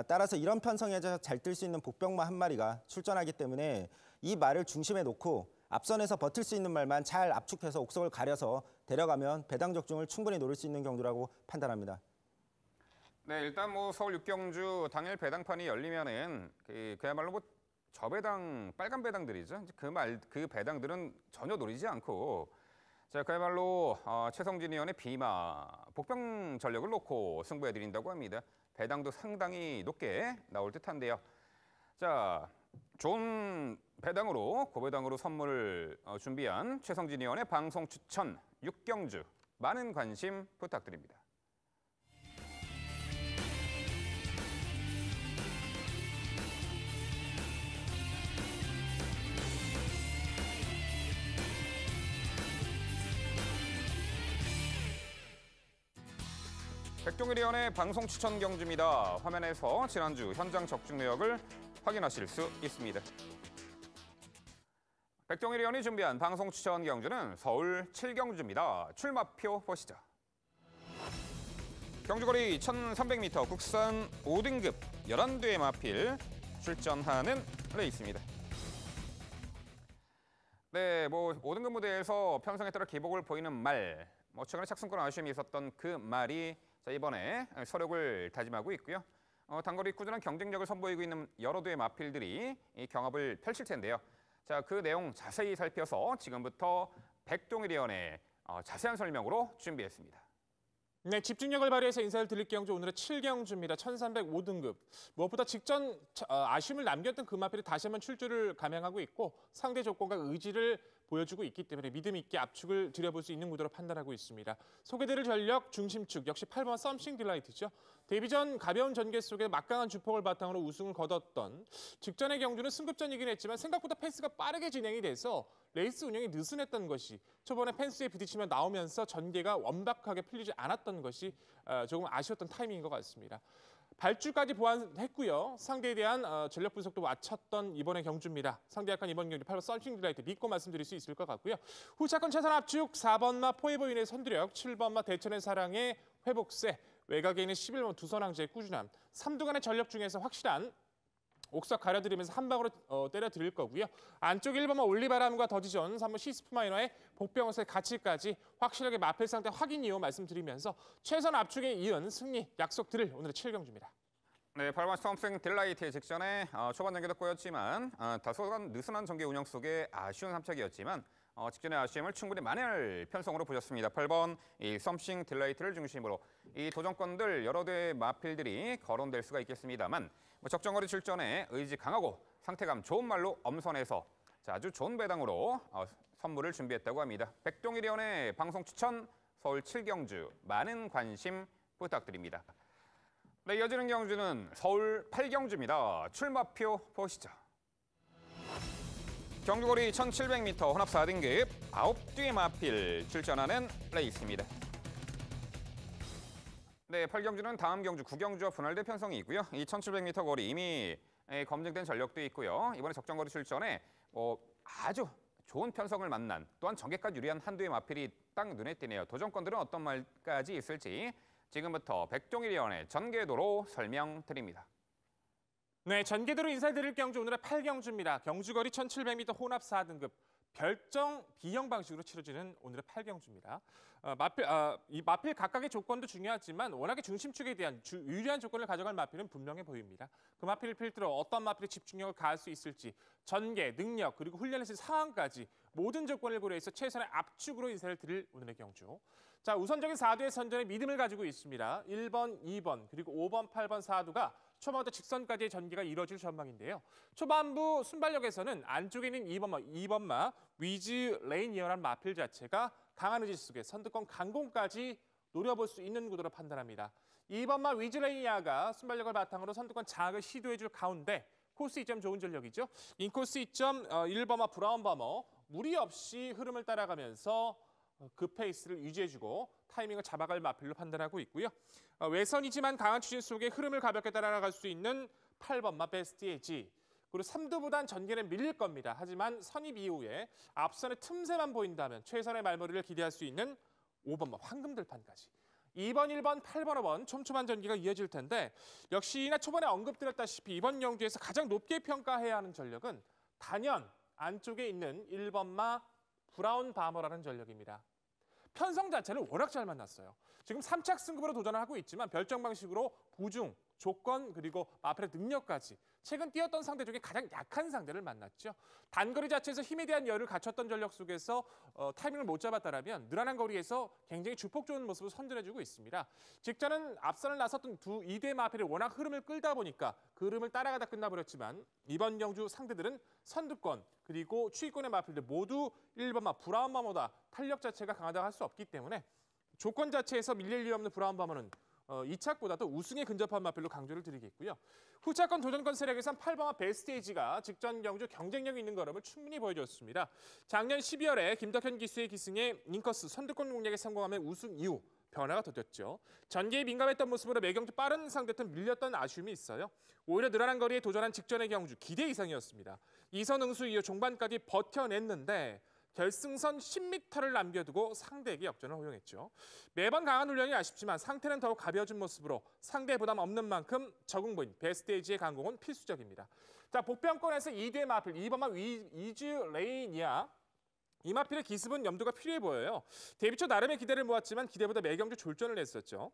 [SPEAKER 3] 따라서 이런 편성에서 잘 뜰 수 있는 복병마 한 마리가 출전하기 때문에 이 말을 중심에 놓고 앞선에서 버틸 수 있는 말만 잘 압축해서 옥석을 가려서 데려가면 배당 적중을 충분히 노릴 수 있는 경주라고 판단합니다.
[SPEAKER 1] 네, 일단 서울 6경주 당일 배당판이 열리면은 그야말로 저배당 빨간 배당들이죠. 그 배당들은 전혀 노리지 않고 그야말로 최성진 의원의 비마 복병 전력을 놓고 승부해 드린다고 합니다. 배당도 상당히 높게 나올 듯한데요. 자, 좋은 배당으로 고배당으로 선물을 준비한 최성진 의원의 방송 추천 6경주 많은 관심 부탁드립니다. 백동일 의원의 방송 추천 경주입니다. 화면에서 지난주 현장 적중 내역을 확인하실 수 있습니다. 백동일 의원이 준비한 방송 추천 경주는 서울 7경주입니다. 출마표 보시죠. 경주거리 1300m, 국산 5등급 11대의 마필 출전하는 레이스입니다. 네, 5등급 무대에서 편성에 따라 기복을 보이는 말, 최근에 착승권 아쉬움이 있었던 그 말이 이번에 서력을 다짐하고 있고요. 단거리 꾸준한 경쟁력을 선보이고 있는 여러 대의 마필들이 이 경합을 펼칠 텐데요. 자, 그 내용 자세히 살펴서 지금부터 백동일 의원의 자세한 설명으로 준비했습니다.
[SPEAKER 2] 네, 집중력을 발휘해서 인사를 드릴 경주 오늘의 7경주입니다. 1305등급. 무엇보다 직전 아쉬움을 남겼던 그 마필이 다시 한번 출주를 감행하고 있고 상대 조건과 의지를 보여주고 있기 때문에 믿음 있게 압축을 들여볼 수 있는 구도로 판단하고 있습니다. 소개드릴 전력 중심축 역시 8번 썸씽 딜라이트죠. 데뷔 전 가벼운 전개 속에 막강한 주폭을 바탕으로 우승을 거뒀던 직전의 경주는 승급전이긴 했지만 생각보다 페이스가 빠르게 진행이 돼서 레이스 운영이 느슨했던 것이 초반에 펜스에 부딪히며 나오면서 전개가 완벽하게 풀리지 않았던 것이 조금 아쉬웠던 타이밍인 것 같습니다. 발주까지 보완했고요. 상대에 대한 전력 분석도 마쳤던 이번의 경주입니다. 상대 약한 이번 경주 8번 썸씽 딜라이트 믿고 말씀드릴 수 있을 것 같고요. 후차권 최선 압축 4번마 포에버인의 선두력, 7번마 대천의 사랑의 회복세, 외곽에 있는 11번 두선왕제의 꾸준함, 3두간의 전력 중에서 확실한 옥석 가려드리면서 한 방으로 때려드릴 거고요. 안쪽 1번마 올리바람과 더디전, 3번 시스프 마이너의 복병호의 가치까지 확실하게 마필 상태 확인 이후 말씀드리면서 최선 압축에 이은 승리 약속드릴 오늘의 7경주입니다.
[SPEAKER 1] 네, 8번 썸씽 딜라이트 직전에 초반 전개도 꼬였지만 다소간 느슨한 전개 운영 속에 아쉬운 3착이었지만 직전의 아쉬움을 충분히 만회할 편성으로 보셨습니다. 8번 이 썸씽 딜라이트를 중심으로 이 도전권들 여러 대의 마필들이 거론될 수가 있겠습니다만 적정거리 출전에 의지 강하고 상태감 좋은 말로 엄선해서 아주 좋은 배당으로 선물을 준비했다고 합니다. 백동일 의원의 방송 추천 서울 7경주 많은 관심 부탁드립니다. 네, 이어지는 경주는 서울 8경주입니다. 출마표 보시죠. 경주거리 1700m 혼합 4등급 9뒤의 마필 출전하는 레이스입니다. 네, 8경주는 다음 경주 9경주와 분할된 편성이 있고요. 이 1700m 거리 이미 검증된 전력도 있고요. 이번에 적정거리 출전에 아주 좋은 편성을 만난 또한 전개까지 유리한 한두의 마필이 딱 눈에 띄네요. 도전권들은 어떤 말까지 있을지 지금부터 백종일위원의 전개도로 설명드립니다.
[SPEAKER 2] 네, 전개도로 인사드릴 경주 오늘의 8경주입니다. 경주거리 1700m 혼합 4등급 별정 B형 방식으로 치러지는 오늘의 8경주입니다. 이 마필 각각의 조건도 중요하지만 워낙에 중심축에 대한 유리한 조건을 가져갈 마필은 분명해 보입니다. 그 마필을 필두로 어떤 마필의 집중력을 가할 수 있을지 전개, 능력, 그리고 훈련의 상황까지 모든 조건을 고려해서 최선의 압축으로 인사를 드릴 오늘의 경주. 자, 우선적인 4두의 선전에 믿음을 가지고 있습니다. 1번, 2번, 그리고 5번, 8번 4두가 초반부터 직선까지의 전개가 이뤄질 전망인데요. 초반부 순발력에서는 안쪽에 있는 2번마 위즈 레이니어란 마필 자체가 강한 의지 속에 선두권 강공까지 노려볼 수 있는 구도로 판단합니다. 2번마 위즈 레이니어가 순발력을 바탕으로 선두권 장악을 시도해줄 가운데 코스 이점 좋은 전력이죠. 인코스 이점 1번마 브라운 버머 무리 없이 흐름을 따라가면서 그 페이스를 유지해주고 타이밍을 잡아갈 마필로 판단하고 있고요. 외선이지만 강한 추진 속에 흐름을 가볍게 따라갈 수 있는 8번마 베스트 에지. 그리고 3두보단 전개는 밀릴 겁니다. 하지만 선입 이후에 앞선의 틈새만 보인다면 최선의 말머리를 기대할 수 있는 5번마 황금들판까지. 2번, 1번, 8번, 5번 촘촘한 전개가 이어질 텐데 역시나 초반에 언급드렸다시피 이번 경주에서 가장 높게 평가해야 하는 전력은 단연 안쪽에 있는 1번마 브라운 바머라는 전력입니다. 편성 자체를 워낙 잘 만났어요. 지금 3착 승급으로 도전을 하고 있지만 별정 방식으로 부중, 조건, 그리고 마필의 능력까지 최근 뛰었던 상대 중에 가장 약한 상대를 만났죠. 단거리 자체에서 힘에 대한 여유를 갖췄던 전력 속에서 타이밍을 못 잡았다면 늘어난 거리에서 굉장히 주폭 좋은 모습을 선전해주고 있습니다. 직전은 앞선을 나섰던 2대 마필이 워낙 흐름을 끌다 보니까 그 흐름을 따라가다 끝나버렸지만 이번 경주 상대들은 선두권 그리고 추위권의 마필들 모두 1번마 브라운바머보다 탄력 자체가 강하다고 할 수 없기 때문에 조건 자체에서 밀릴 리 없는 브라운바머는 2착보다도 우승에 근접한 마필로 강조를 드리겠고요. 후차권 도전권 세력에선 8번마 베스테이지가 직전 경주 경쟁력 있는 걸음을 충분히 보여줬습니다. 작년 12월에 김덕현 기수의 기승에 인커스 선두권 공략에 성공하며 우승 이후 변화가 더뎠죠. 전개에 민감했던 모습으로 매경주 빠른 상대편 밀렸던 아쉬움이 있어요. 오히려 늘어난 거리에 도전한 직전의 경주 기대 이상이었습니다. 2선 응수 이후 종반까지 버텨냈는데 결승선 10m를 남겨두고 상대에게 역전을 허용했죠. 매번 강한 훈련이 아쉽지만 상태는 더욱 가벼워진 모습으로 상대 부담 없는 만큼 적응부인 베스테이지의 강공은 필수적입니다. 자, 복병권에서 2대 마필 2번마 위즈 레이니아 이 마필의 기습은 염두가 필요해 보여요. 데뷔 초 나름의 기대를 모았지만 기대보다 매경주 졸전을 냈었죠.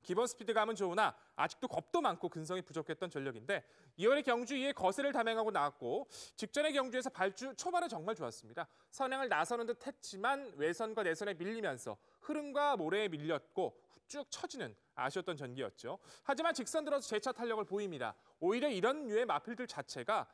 [SPEAKER 2] 기본 스피드감은 좋으나 아직도 겁도 많고 근성이 부족했던 전력인데 2월의 경주 이에 거세를 담행하고 나왔고 직전의 경주에서 발주 초반은 정말 좋았습니다. 선행을 나서는 듯 했지만 외선과 내선에 밀리면서 흐름과 모래에 밀렸고 쭉 처지는 아쉬웠던 전기였죠. 하지만 직선 들어서 재차 탄력을 보입니다. 오히려 이런 류의 마필들 자체가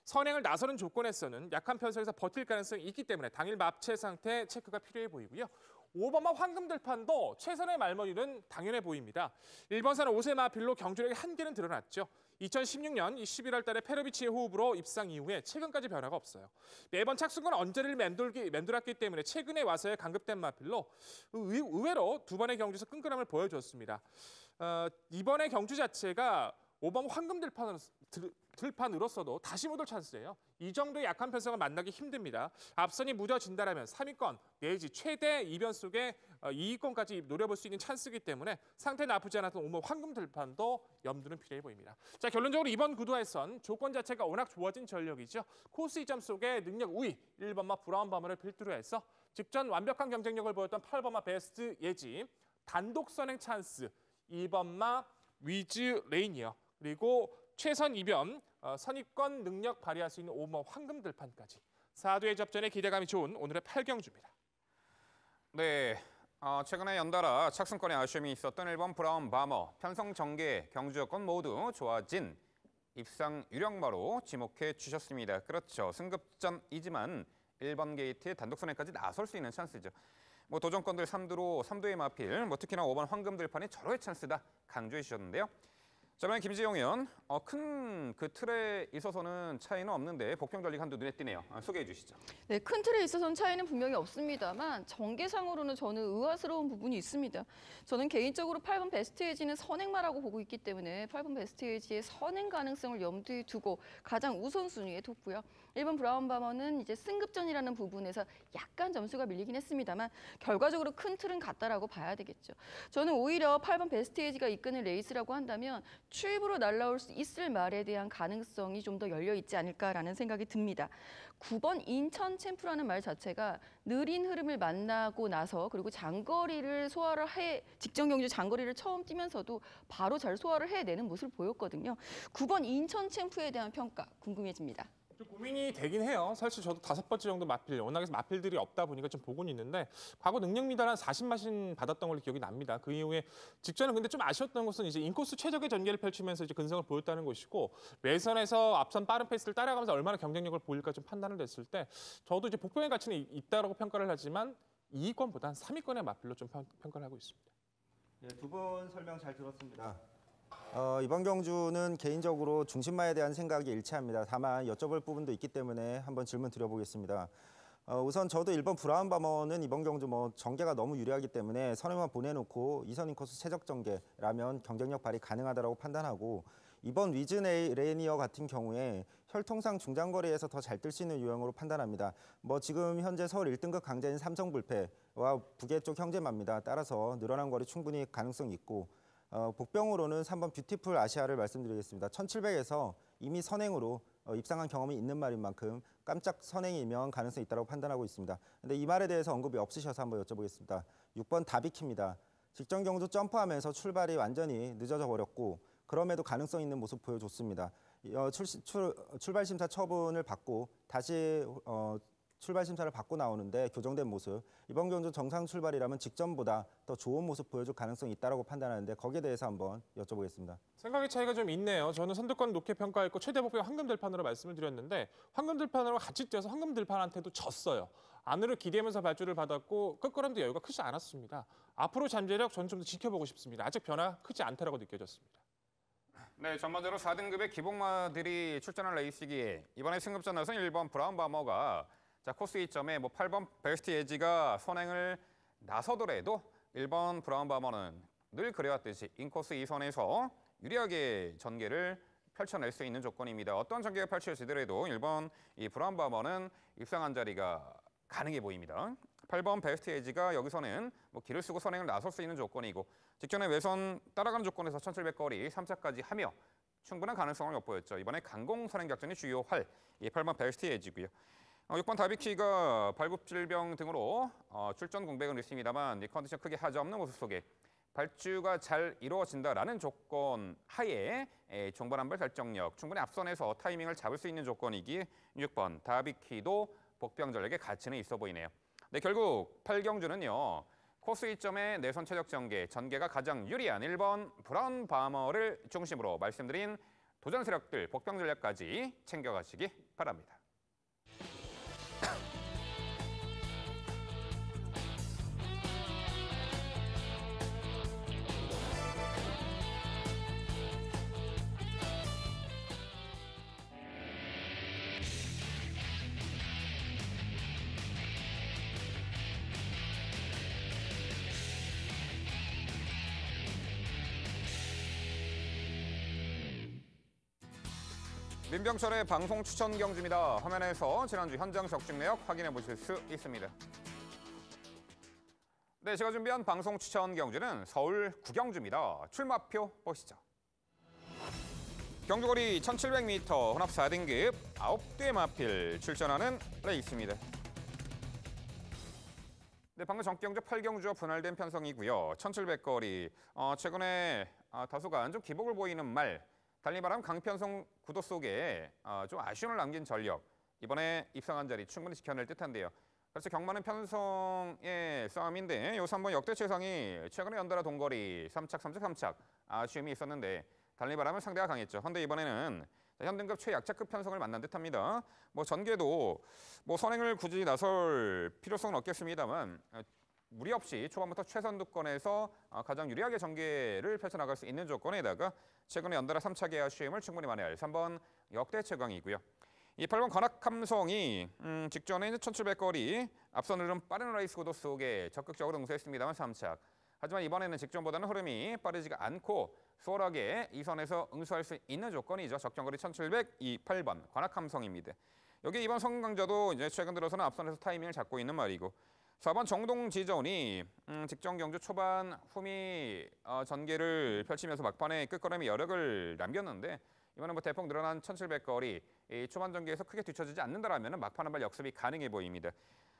[SPEAKER 2] 선행을 나서는 조건에서는 약한 편성에서 버틸 가능성이 있기 때문에 당일 맙체 상태 체크가 필요해 보이고요. 5번마 황금들판도 최선의 말머리는 당연해 보입니다. 1번선 5세 마필로 경주력의 한계는 드러났죠. 2016년 11월 달에 페로비치의 호흡으로 입상 이후에 최근까지 변화가 없어요. 매번 착순권 언저리를 맴돌았기 때문에 최근에 와서의 강급된 마필로 의외로 두 번의 경주에서 끈끈함을 보여줬습니다. 이번의 경주 자체가 5번 황금들판으로서도 다시 못 올 찬스예요. 이 정도의 약한 편성을 만나기 힘듭니다. 앞선이 무뎌진다면 3위권 내지 최대 이변 속에 2위권까지 노려볼 수 있는 찬스이기 때문에 상태 나쁘지 않았던 5번 황금들판도 염두는 필요해 보입니다. 자, 결론적으로 이번 구도에선 조건 자체가 워낙 좋아진 전력이죠. 코스 이점 속에 능력 우위 1번마 브라운바머를 필두로 해서 직전 완벽한 경쟁력을 보였던 8번마 베스트 예지 단독 선행 찬스 2번마 위즈 레이니어 그리고 최선 이변, 선입권 능력 발휘할 수 있는 5번 황금들판까지 4두의 접전에 기대감이 좋은 오늘의 8경주입니다.
[SPEAKER 1] 네, 최근에 연달아 착승권에 아쉬움이 있었던 1번 브라운 바머, 편성 전개, 경주 여건 모두 좋아진 입상 유력마로 지목해 주셨습니다. 그렇죠, 승급전이지만 1번 게이트에 단독 선행까지 나설 수 있는 찬스죠. 도전권들 3두의 마필, 특히나 5번 황금들판이 절호의 찬스다 강조해 주셨는데요. 자, 이번엔 김지영 의원, 큰 그 틀에 있어서는 차이는 없는데 복병 전력 한두 눈에 띄네요. 소개해 주시죠.
[SPEAKER 4] 네, 큰 틀에 있어서는 차이는 분명히 없습니다만 전개상으로는 저는 의아스러운 부분이 있습니다. 저는 개인적으로 8번 베스트 에이지는 선행마라고 보고 있기 때문에 8번 베스트 에이지의 선행 가능성을 염두에 두고 가장 우선순위에 뒀고요. 1번 브라운 바머는 이제 승급전이라는 부분에서 약간 점수가 밀리긴 했습니다만 결과적으로 큰 틀은 같다라고 봐야 되겠죠. 저는 오히려 8번 베스트 에이지가 이끄는 레이스라고 한다면 추입으로 날아올 수 있을 말에 대한 가능성이 좀 더 열려 있지 않을까라는 생각이 듭니다. 9번 인천 챔프라는 말 자체가 느린 흐름을 만나고 나서 그리고 장거리를 소화를 직전 경주 장거리를 처음 뛰면서도 바로 잘 소화를 해내는 모습을 보였거든요. 9번 인천 챔프에 대한 평가 궁금해집니다.
[SPEAKER 2] 좀 고민이 되긴 해요. 사실 저도 5번째 정도 마필, 워낙에 마필들이 없다 보니까 좀 보고는 있는데 과거 능력 미달 한 40마신 받았던 걸로 기억이 납니다. 그 이후에 직전에 근데 좀 아쉬웠던 것은 이제 인코스 최적의 전개를 펼치면서 이제 근성을 보였다는 것이고 외선에서 앞선 빠른 페이스를 따라가면서 얼마나 경쟁력을 보일까 좀 판단을 했을 때 저도 이제 복병의 가치는 있다라고 평가를 하지만 2위권보다는 3위권의 마필로 좀 평가를 하고 있습니다.
[SPEAKER 3] 네, 두 분 설명 잘 들었습니다. 이번 경주는 개인적으로 중심마에 대한 생각이 일치합니다. 다만 여쭤볼 부분도 있기 때문에 한번 질문 드려보겠습니다. 우선 저도 1번 브라운 바머는 이번 경주 전개가 너무 유리하기 때문에 선행만 보내놓고 2선 인코스 최적 전개라면 경쟁력 발휘 가능하다고 판단하고 이번 위즈 레이니어 같은 경우에 혈통상 중장거리에서 더 잘 뜰 수 있는 유형으로 판단합니다. 지금 현재 서울 1등급 강자인 삼성불패와 북의 쪽 형제마입니다. 따라서 늘어난 거리 충분히 가능성이 있고 복병으로는 3번 뷰티풀 아시아를 말씀드리겠습니다. 1700에서 이미 선행으로 입상한 경험이 있는 말인 만큼 깜짝 선행이 임명한 가능성이 있다고 판단하고 있습니다. 근데 이 말에 대해서 언급이 없으셔서 한번 여쭤보겠습니다. 6번 다비키입니다. 직전 경주 점프하면서 출발이 완전히 늦어져 버렸고 그럼에도 가능성 있는 모습 보여줬습니다. 출발 심사 처분을 받고 다시 출발 심사를 받고 나오는데 교정된 모습. 이번 경주 정상 출발이라면 직전보다 더 좋은 모습 보여줄 가능성이 있다고 판단하는데 거기에 대해서 한번 여쭤보겠습니다.
[SPEAKER 2] 생각의 차이가 좀 있네요. 저는 선두권 높게 평가했고 최대 목표 황금들판으로 말씀을 드렸는데 황금들판으로 같이 뛰어서 황금들판한테도 졌어요. 안으로 기대면서 발주를 받았고 끝걸음도 여유가 크지 않았습니다. 앞으로 잠재력 저는 좀 더 지켜보고 싶습니다. 아직 변화 크지 않다라고 느껴졌습니다.
[SPEAKER 1] 네, 전반적으로 4등급의 기복마들이 출전한 레이스기에 이번에 승급전 나선 1번 브라운 바머가 코스 2점에 8번 베스트 에지가 선행을 나서더라도 1번 브라운 바머는 늘 그래왔듯이 인코스 2선에서 유리하게 전개를 펼쳐낼 수 있는 조건입니다. 어떤 전개가 펼쳐지더라도 1번 이 브라운 바머는 입상한 자리가 가능해 보입니다. 8번 베스트 에지가 여기서는 길을 쓰고 선행을 나설 수 있는 조건이고 직전에 외선 따라가는 조건에서 1700거리 3차까지 하며 충분한 가능성을 엿보였죠. 이번에 강공 선행 작전이 주요할 이 8번 베스트 에지고요. 6번 다비키가 발굽질병 등으로 출전 공백은 있습니다만 이 컨디션 크게 하저없는 모습 속에 발주가 잘 이루어진다라는 조건 하에 종반 한발 결정력 충분히 앞선에서 타이밍을 잡을 수 있는 조건이기에 6번 다비키도 복병 전력의 가치는 있어 보이네요. 네, 결국 8경주는요. 코스 2점의 내선 최적 전개가 가장 유리한 1번 브라운 바머를 중심으로 말씀드린 도전 세력들 복병 전략까지 챙겨가시기 바랍니다. 민병철의 방송 추천 경주입니다. 화면에서 지난주 현장 적중 내역 확인해 보실 수 있습니다. 네, 제가 준비한 방송 추천 경주는 서울 구경주입니다. 출마표 보시죠. 경주거리 1700m 혼합 4등급 9대 마필 출전하는 레이스입니다. 네, 방금 전경주 8경주와 분할된 편성이고요. 1700거리 최근에 다소간 좀 기복을 보이는 말 달리바람 강편성 구도 속에 좀 아쉬움을 남긴 전력 이번에 입상한 자리 충분히 지켜낼 듯한데요. 그래서 경마는 편성의 싸움인데 이 3번 역대 최상이 최근에 연달아 동거리 3착 아쉬움이 있었는데 달리바람은 상대가 강했죠. 그런데 이번에는 현등급 최약자급 편성을 만난 듯합니다. 전개도 선행을 굳이 나설 필요성은 없겠습니다만 무리 없이 초반부터 최선두권에서 가장 유리하게 전개를 펼쳐나갈 수 있는 조건에다가 최근에 연달아 3차 계약 시험을 충분히 만회할 3번 역대 최강이고요. 이 8번 관악함성이 직전에 1700거리 앞선 흐름 빠른 레이스 구도 속에 적극적으로 응수했습니다만 3착. 하지만 이번에는 직전보다는 흐름이 빠르지가 않고 수월하게 이 선에서 응수할 수 있는 조건이죠. 적정거리 1700, 이 8번 관악함성입니다. 여기 이번 성강자도 이제 최근 들어서는 앞선에서 타이밍을 잡고 있는 말이고 4번 정동지전이 직전 경주 초반 후미 전개를 펼치면서 막판에 끝걸음에 여력을 남겼는데 이번에 뭐 대폭 늘어난 1700거리 이 초반 전개에서 크게 뒤처지지 않는다라면 막판 한 발 역습이 가능해 보입니다.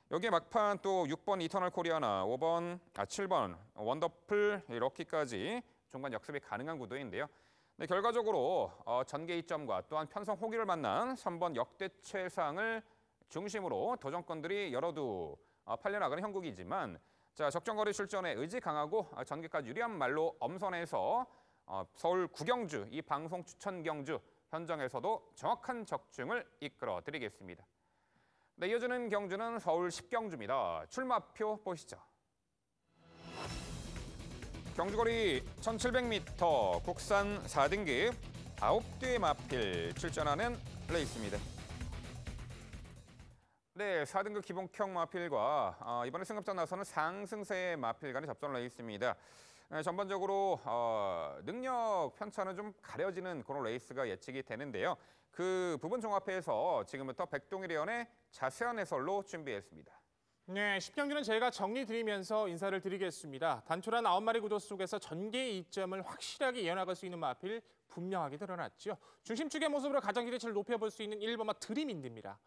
[SPEAKER 1] 여기에 막판 또 6번 이터널 코리아나 7번 원더풀 럭키까지 중반 역습이 가능한 구도인데요. 네, 결과적으로 전개 이점과 또한 편성 호기를 만난 3번 역대 최상을 중심으로 도전권들이 여러두 팔려나가는 형국이지만 자 적정거리 출전에 의지 강하고 전개까지 유리한 말로 엄선해서 서울 구경주 이 방송 추천 경주 현장에서도 정확한 적중을 이끌어 드리겠습니다. 네, 이어지는 경주는 서울 10경주입니다. 출마표 보시죠. 경주거리 1700m 국산 4등급 9대의 마필 출전하는 레이스입니다. 네, 4등급 기본형 마필과 이번에 승급전 나서는 상승세의 마필 간의 접전 레이스입니다. 네, 전반적으로 능력 편차는 좀 가려지는 그런 레이스가 예측이 되는데요. 그 부분 종합해서 지금부터 백동일 위원의 자세한 해설로 준비했습니다.
[SPEAKER 2] 네, 10경주는 제가 정리 드리면서 인사를 드리겠습니다. 단촐한 9마리 구도 속에서 전개 이점을 확실하게 이어나갈 수 있는 마필 분명하게 드러났죠. 중심축의 모습으로 가장 기대치를 높여볼 수 있는 1번마 드림인드입니다.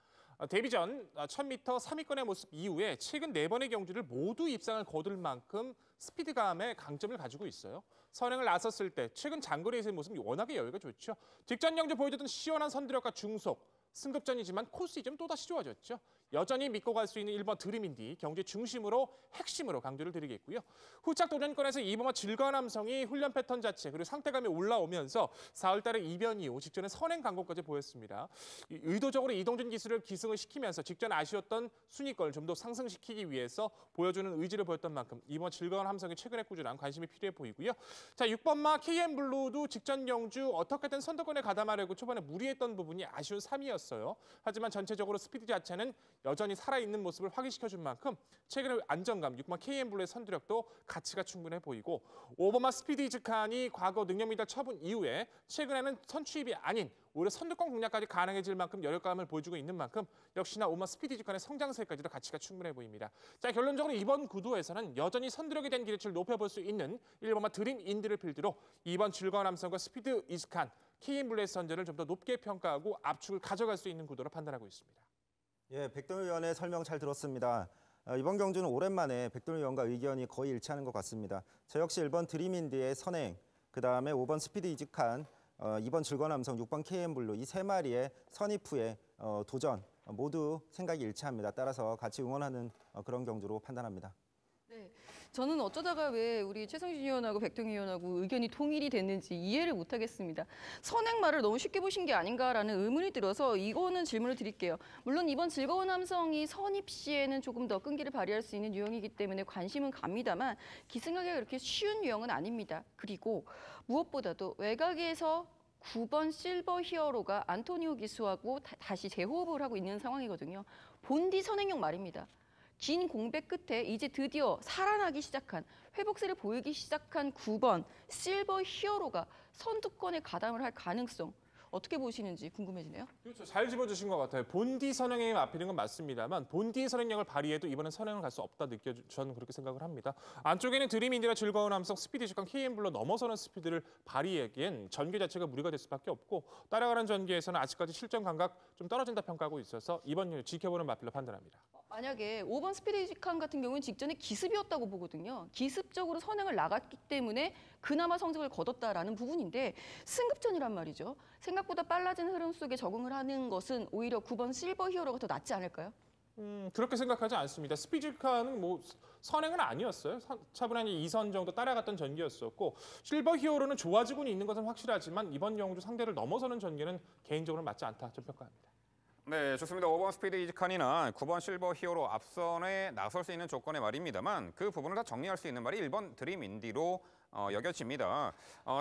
[SPEAKER 2] 데뷔 전 1000m 3위권의 모습 이후에 최근 4번의 경주를 모두 입상을 거둘 만큼 스피드감의 강점을 가지고 있어요. 선행을 나섰을 때 최근 장거리에서의 모습이 워낙에 여유가 좋죠. 직전 경주 보여줬던 시원한 선두력과 중속, 승급전이지만 코스 좀 또다시 좋아졌죠. 여전히 믿고 갈 수 있는 1번 드림인디 경주 중심으로 핵심으로 강조를 드리겠고요. 후착 도전권에서 2번과 즐거운 함성이 훈련 패턴 자체 그리고 상태감이 올라오면서 4월달에 이변 이후 직전에 선행 강공까지 보였습니다. 의도적으로 이동준 기술을 기승을 시키면서 직전 아쉬웠던 순위권을 좀 더 상승시키기 위해서 보여주는 의지를 보였던 만큼 2번 즐거운 함성이 최근에 꾸준한 관심이 필요해 보이고요. 자, 6번마 KM블루도 직전 경주 어떻게든 선두권에 가담하려고 초반에 무리했던 부분이 아쉬운 3위였어요. 하지만 전체적으로 스피드 자체는 여전히 살아있는 모습을 확인시켜준 만큼 최근의 안정감 6번 KM블루의 선두력도 가치가 충분해 보이고 5번마 스피드 이즈칸이 과거 능력 미달 처분 이후에 최근에는 선취입이 아닌 오히려 선두권 공략까지 가능해질 만큼 여력감을 보여주고 있는 만큼 역시나 5번 스피드 이즈칸의 성장세까지도 가치가 충분해 보입니다. 자, 결론적으로 이번 구도에서는 여전히 선두력에 대한 기대치를 높여볼 수 있는 1번마 드림 인드를 필두로 2번 즐거운 함성과 스피드 이즈칸 KM블루의 선전을 좀 더 높게 평가하고 압축을 가져갈 수 있는 구도로 판단하고 있습니다.
[SPEAKER 3] 예, 백동일 위원의 설명 잘 들었습니다. 이번 경주는 오랜만에 백동일 위원과 의견이 거의 일치하는 것 같습니다. 저 역시 1번 드림인드의 선행, 그다음에 5번 스피드 이즈칸, 2번 즐거운 함성, 6번 KM블루 이 세 마리의 선입 후의 도전 모두 생각이 일치합니다. 따라서 같이 응원하는 그런 경주로 판단합니다.
[SPEAKER 4] 네, 저는 어쩌다가 왜 우리 최성진 의원하고 백동희 의원하고 의견이 통일이 됐는지 이해를 못하겠습니다. 선행말을 너무 쉽게 보신 게 아닌가라는 의문이 들어서 이거는 질문을 드릴게요. 물론 이번 즐거운 함성이 선입 시에는 조금 더 끈기를 발휘할 수 있는 유형이기 때문에 관심은 갑니다만 기승하기가 그렇게 쉬운 유형은 아닙니다. 그리고 무엇보다도 외곽에서 9번 실버 히어로가 안토니오 기수하고 다시 재호흡을 하고 있는 상황이거든요. 본디 선행용 말입니다. 긴 공백 끝에 이제 드디어 살아나기 시작한, 회복세를 보이기 시작한 9번 실버 히어로가 선두권에 가담을 할 가능성 어떻게 보시는지 궁금해지네요.
[SPEAKER 2] 그렇죠. 잘 집어주신 것 같아요. 본디 선행에 앞이는 건 맞습니다만 본디의 선행력을 발휘해도 이번엔 선행을 갈 수 없다 저는 그렇게 생각을 합니다. 안쪽에는 드림인디가 즐거운 함성, 스피드 직관 KM블루 넘어서는 스피드를 발휘하기엔 전개 자체가 무리가 될 수밖에 없고 따라가는 전개에서는 아직까지 실전 감각 좀 떨어진다 평가하고 있어서 이번 일 지켜보는 마필로 판단합니다.
[SPEAKER 4] 만약에 5번 스피드직한 같은 경우는 직전에 기습이었다고 보거든요. 기습적으로 선행을 나갔기 때문에 그나마 성적을 거뒀다라는 부분인데 승급전이란 말이죠. 생각보다 빨라진 흐름 속에 적응을 하는 것은 오히려 9번 실버 히어로가 더 낫지 않을까요?
[SPEAKER 2] 그렇게 생각하지 않습니다. 스피드카는 뭐 선행은 아니었어요. 차분한 2선 정도 따라갔던 전개였었고 실버 히어로는 좋아지고는 있는 것은 확실하지만 이번 경주 상대를 넘어서는 전개는 개인적으로 맞지 않다 좀 평가합니다.
[SPEAKER 1] 네, 좋습니다. 5번 스피드 이즈칸이나 9번 실버 히어로 앞선에 나설 수 있는 조건의 말입니다만 그 부분을 다 정리할 수 있는 말이 1번 드림 인디로 여겨집니다.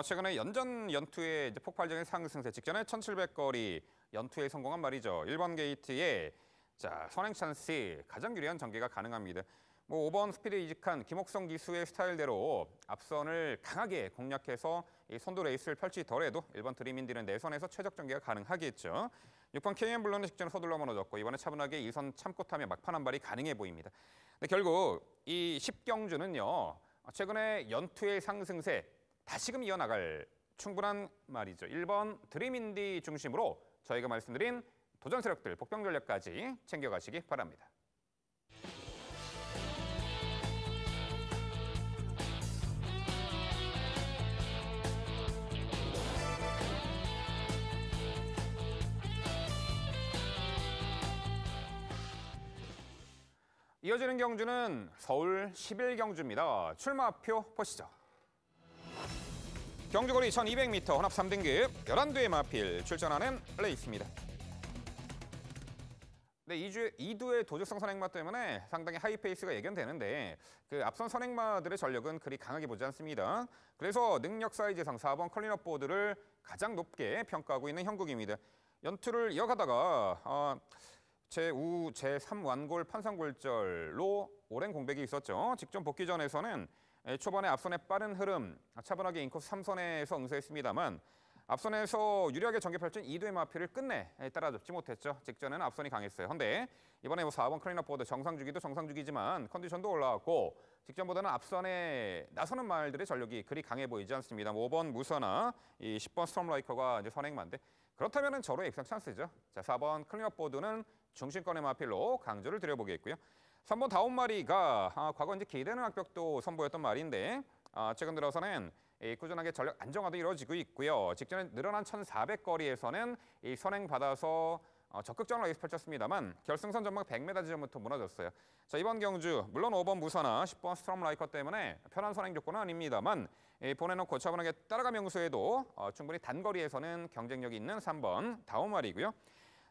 [SPEAKER 1] 최근에 연투의 이제 폭발적인 상승세 직전에 1700거리 연투에 성공한 말이죠. 1번 게이트에 자, 선행 찬스 가장 유리한 전개가 가능합니다. 5번 스피드 이직한 김옥성 기수의 스타일대로 앞선을 강하게 공략해서 이 선두 레이스를 펼치더라도 1번 드림인디는 내선에서 최적 전개가 가능하겠죠. 6번 KM 블루는 직전에 서둘러 무너졌고 이번에 차분하게 2선 참고 타며 막판 한 발이 가능해 보입니다. 근데 결국 이 10경주는요. 최근에 연투의 상승세 다시금 이어나갈 충분한 말이죠. 1번 드림인디 중심으로 저희가 말씀드린 도전 세력들 복병 전략까지 챙겨가시기 바랍니다. 이어지는 경주는 서울 11경주입니다. 출마표 보시죠. 경주거리 1200m 혼합 3등급 11두의 마필 출전하는 레이스입니다. 네, 2두의 도적성 선행마 때문에 상당히 하이페이스가 예견되는데 그 앞선 선행마들의 전력은 그리 강하게 보지 않습니다. 그래서 능력 사이즈상 4번 컬린업 보드를 가장 높게 평가하고 있는 형국입니다. 연투를 이어가다가 제2, 제3 완골 판상골절로 오랜 공백이 있었죠. 직전 복귀 전에서는 초반에 앞선의 빠른 흐름, 차분하게 인코스 3선에서 응수했습니다만 앞선에서 유리하게 전개 펼친 2두의 마필을 끝내 따라잡지 못했죠. 직전에는 앞선이 강했어요. 그런데 이번에 4번 클린업 보드 정상주기도 정상주기지만 컨디션도 올라왔고 직전보다는 앞선에 나서는 말들의 전력이 그리 강해 보이지 않습니다. 5번 무서나 이 10번 스톰라이커가 이제 선행마인데 그렇다면 저로의 입상 찬스죠. 자, 4번 클린업 보드는 중심권의 마필로 강조를 드려보겠고요. 3번 다운마리가 과거 이제 기대는 악벽도 선보였던 말인데 최근 들어서는 꾸준하게 전력 안정화도 이루어지고 있고요. 직전에 늘어난 1400거리에서는 이 선행 받아서 적극적으로 레이스 펼쳤습니다만 결승선 전방 100m 지점부터 무너졌어요. 자, 이번 경주 물론 5번 무사나 10번 스트롬라이커 때문에 편한 선행 조건은 아닙니다만 보내놓고 차분하게 따라가 명수에도 충분히 단거리에서는 경쟁력이 있는 3번 다운마리고요.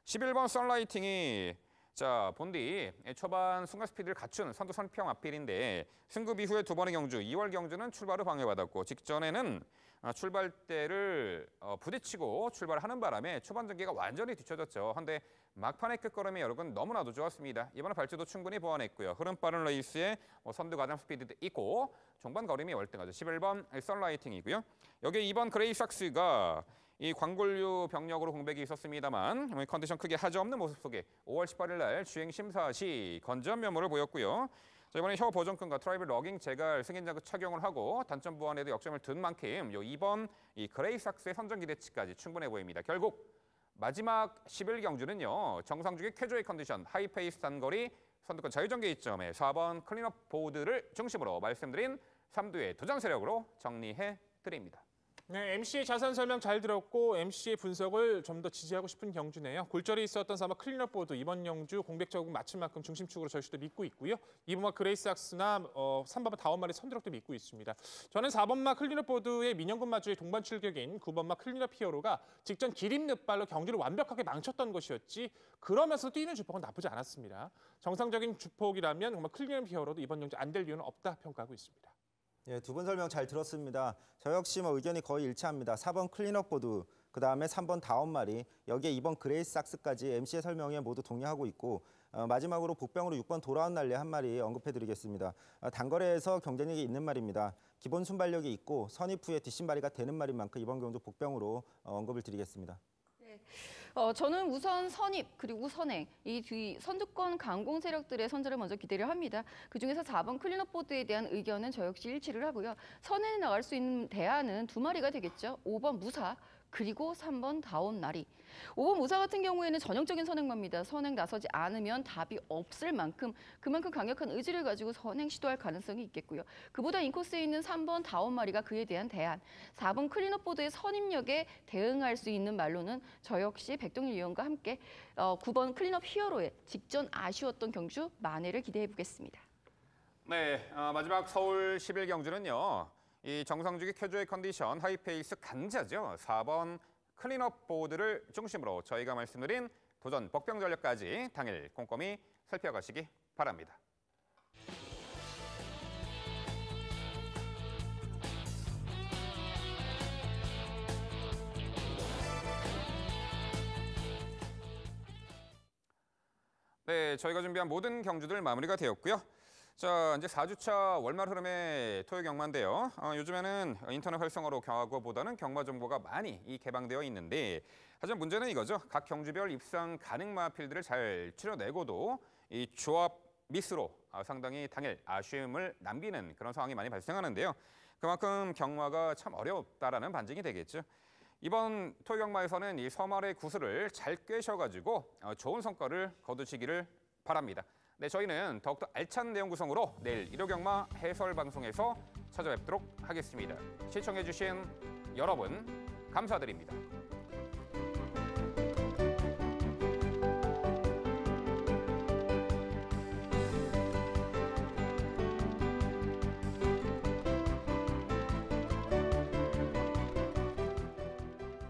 [SPEAKER 1] 11번 썬라이팅이 자, 본디 초반 순간 스피드를 갖춘 선두 선평 앞필인데 승급 이후에 두 번의 경주, 2월 경주는 출발을 방해받았고 직전에는 출발대를 부딪히고 출발하는 바람에 초반 전개가 완전히 뒤쳐졌죠. 그런데 막판의 끝걸음이 여러 건 너무나도 좋았습니다. 이번에 발주도 충분히 보완했고요. 흐름 빠른 레이스에 선두 가장 스피드도 있고 종반 걸음이 월등하죠. 11번 썬라이팅이고요. 여기에 2번 그레이삭스가 이 광골류 병력으로 공백이 있었습니다만 컨디션 크게 하저없는 모습 속에 5월 18일 날 주행 심사 시 건전 면모를 보였고요. 자, 이번에 혀 보정끈과 트라이블 러깅 제갈 승인 자극 착용을 하고 단점 보완에도 역점을 둔 만큼 요 2번 이 그레이삭스의 선전 기대치까지 충분해 보입니다. 결국 마지막 11경주는요. 정상주기 쾌조의 컨디션, 하이페이스 단거리, 선두권 자유전개 이점에 4번 클린업 보드를 중심으로 말씀드린 3두의 도전 세력으로 정리해 드립니다.
[SPEAKER 2] 네, MC의 자세한 설명 잘 들었고 MC의 분석을 좀 더 지지하고 싶은 경주네요. 골절이 있었던 4번 클린업 보드 이번 경주 공백 적응 맞춘 만큼 중심축으로 저희도 믿고 있고요. 2번마 그레이삭스나 3번마 다운마리 선두력도 믿고 있습니다. 저는 4번마 클린업 보드의 민영군 마주의 동반 출격인 9번마 클린업 히어로가 직전 기립 늑발로 경기를 완벽하게 망쳤던 것이었지 그러면서 뛰는 주폭은 나쁘지 않았습니다. 정상적인 주폭이라면 정말 클린업 히어로도 이번 경주 안 될 이유는 없다 평가하고 있습니다.
[SPEAKER 3] 예, 두 분 설명 잘 들었습니다. 저 역시 의견이 거의 일치합니다. 4번 클린업 보드, 그다음에 3번 다운마리, 여기에 2번 그레이삭스까지 MC의 설명에 모두 동의하고 있고 마지막으로 복병으로 6번 돌아온 날리 한 마리 언급해드리겠습니다. 단거리에서 경쟁력이 있는 말입니다. 기본 순발력이 있고 선입 후에 뒷심발이가 되는 말인 만큼 이번 경주 복병으로 언급을 드리겠습니다.
[SPEAKER 4] 네. 저는 우선 선입 그리고 선행 이 뒤 선두권 강공 세력들의 선전을 먼저 기대를 합니다. 그중에서 4번 클린업 보드에 대한 의견은 저 역시 일치를 하고요. 선행에 나갈 수 있는 대안은 두 마리가 되겠죠. 5번 무사 그리고 3번 다운마리. 5번 무사 같은 경우에는 전형적인 선행마입니다. 선행 나서지 않으면 답이 없을 만큼 그만큼 강력한 의지를 가지고 선행 시도할 가능성이 있겠고요. 그보다 인코스에 있는 3번 다운마리가 그에 대한 대안, 4번 클린업 보드의 선임력에 대응할 수 있는 말로는 저 역시 백동일 위원과 함께 9번 클린업 히어로의 직전 아쉬웠던 경주 만회를 기대해 보겠습니다.
[SPEAKER 1] 네, 마지막 서울 11경주는요. 이 정상주기 쾌조의 컨디션, 하이페이스 강자죠. 4번 클린업 보드를 중심으로 저희가 말씀드린 도전 복병 전력까지 당일 꼼꼼히 살펴가시기 바랍니다. 네, 저희가 준비한 모든 경주들 마무리가 되었고요. 자, 이제 4주차 월말 흐름의 토요 경마인데요. 요즘에는 인터넷 활성화로 경하고보다는 경마 정보가 많이 개방되어 있는데, 하지만 문제는 이거죠. 각 경주별 입상 가능 마필들을 잘 추려내고도 이 조합 미스로 상당히 당일 아쉬움을 남기는 그런 상황이 많이 발생하는데요. 그만큼 경마가 참 어렵다라는 반증이 되겠죠. 이번 토요 경마에서는 이 서말의 구슬을 잘 꿰셔가지고 좋은 성과를 거두시기를 바랍니다. 네, 저희는 더욱더 알찬 내용 구성으로 내일 일요경마 해설 방송에서 찾아뵙도록 하겠습니다. 시청해주신 여러분 감사드립니다.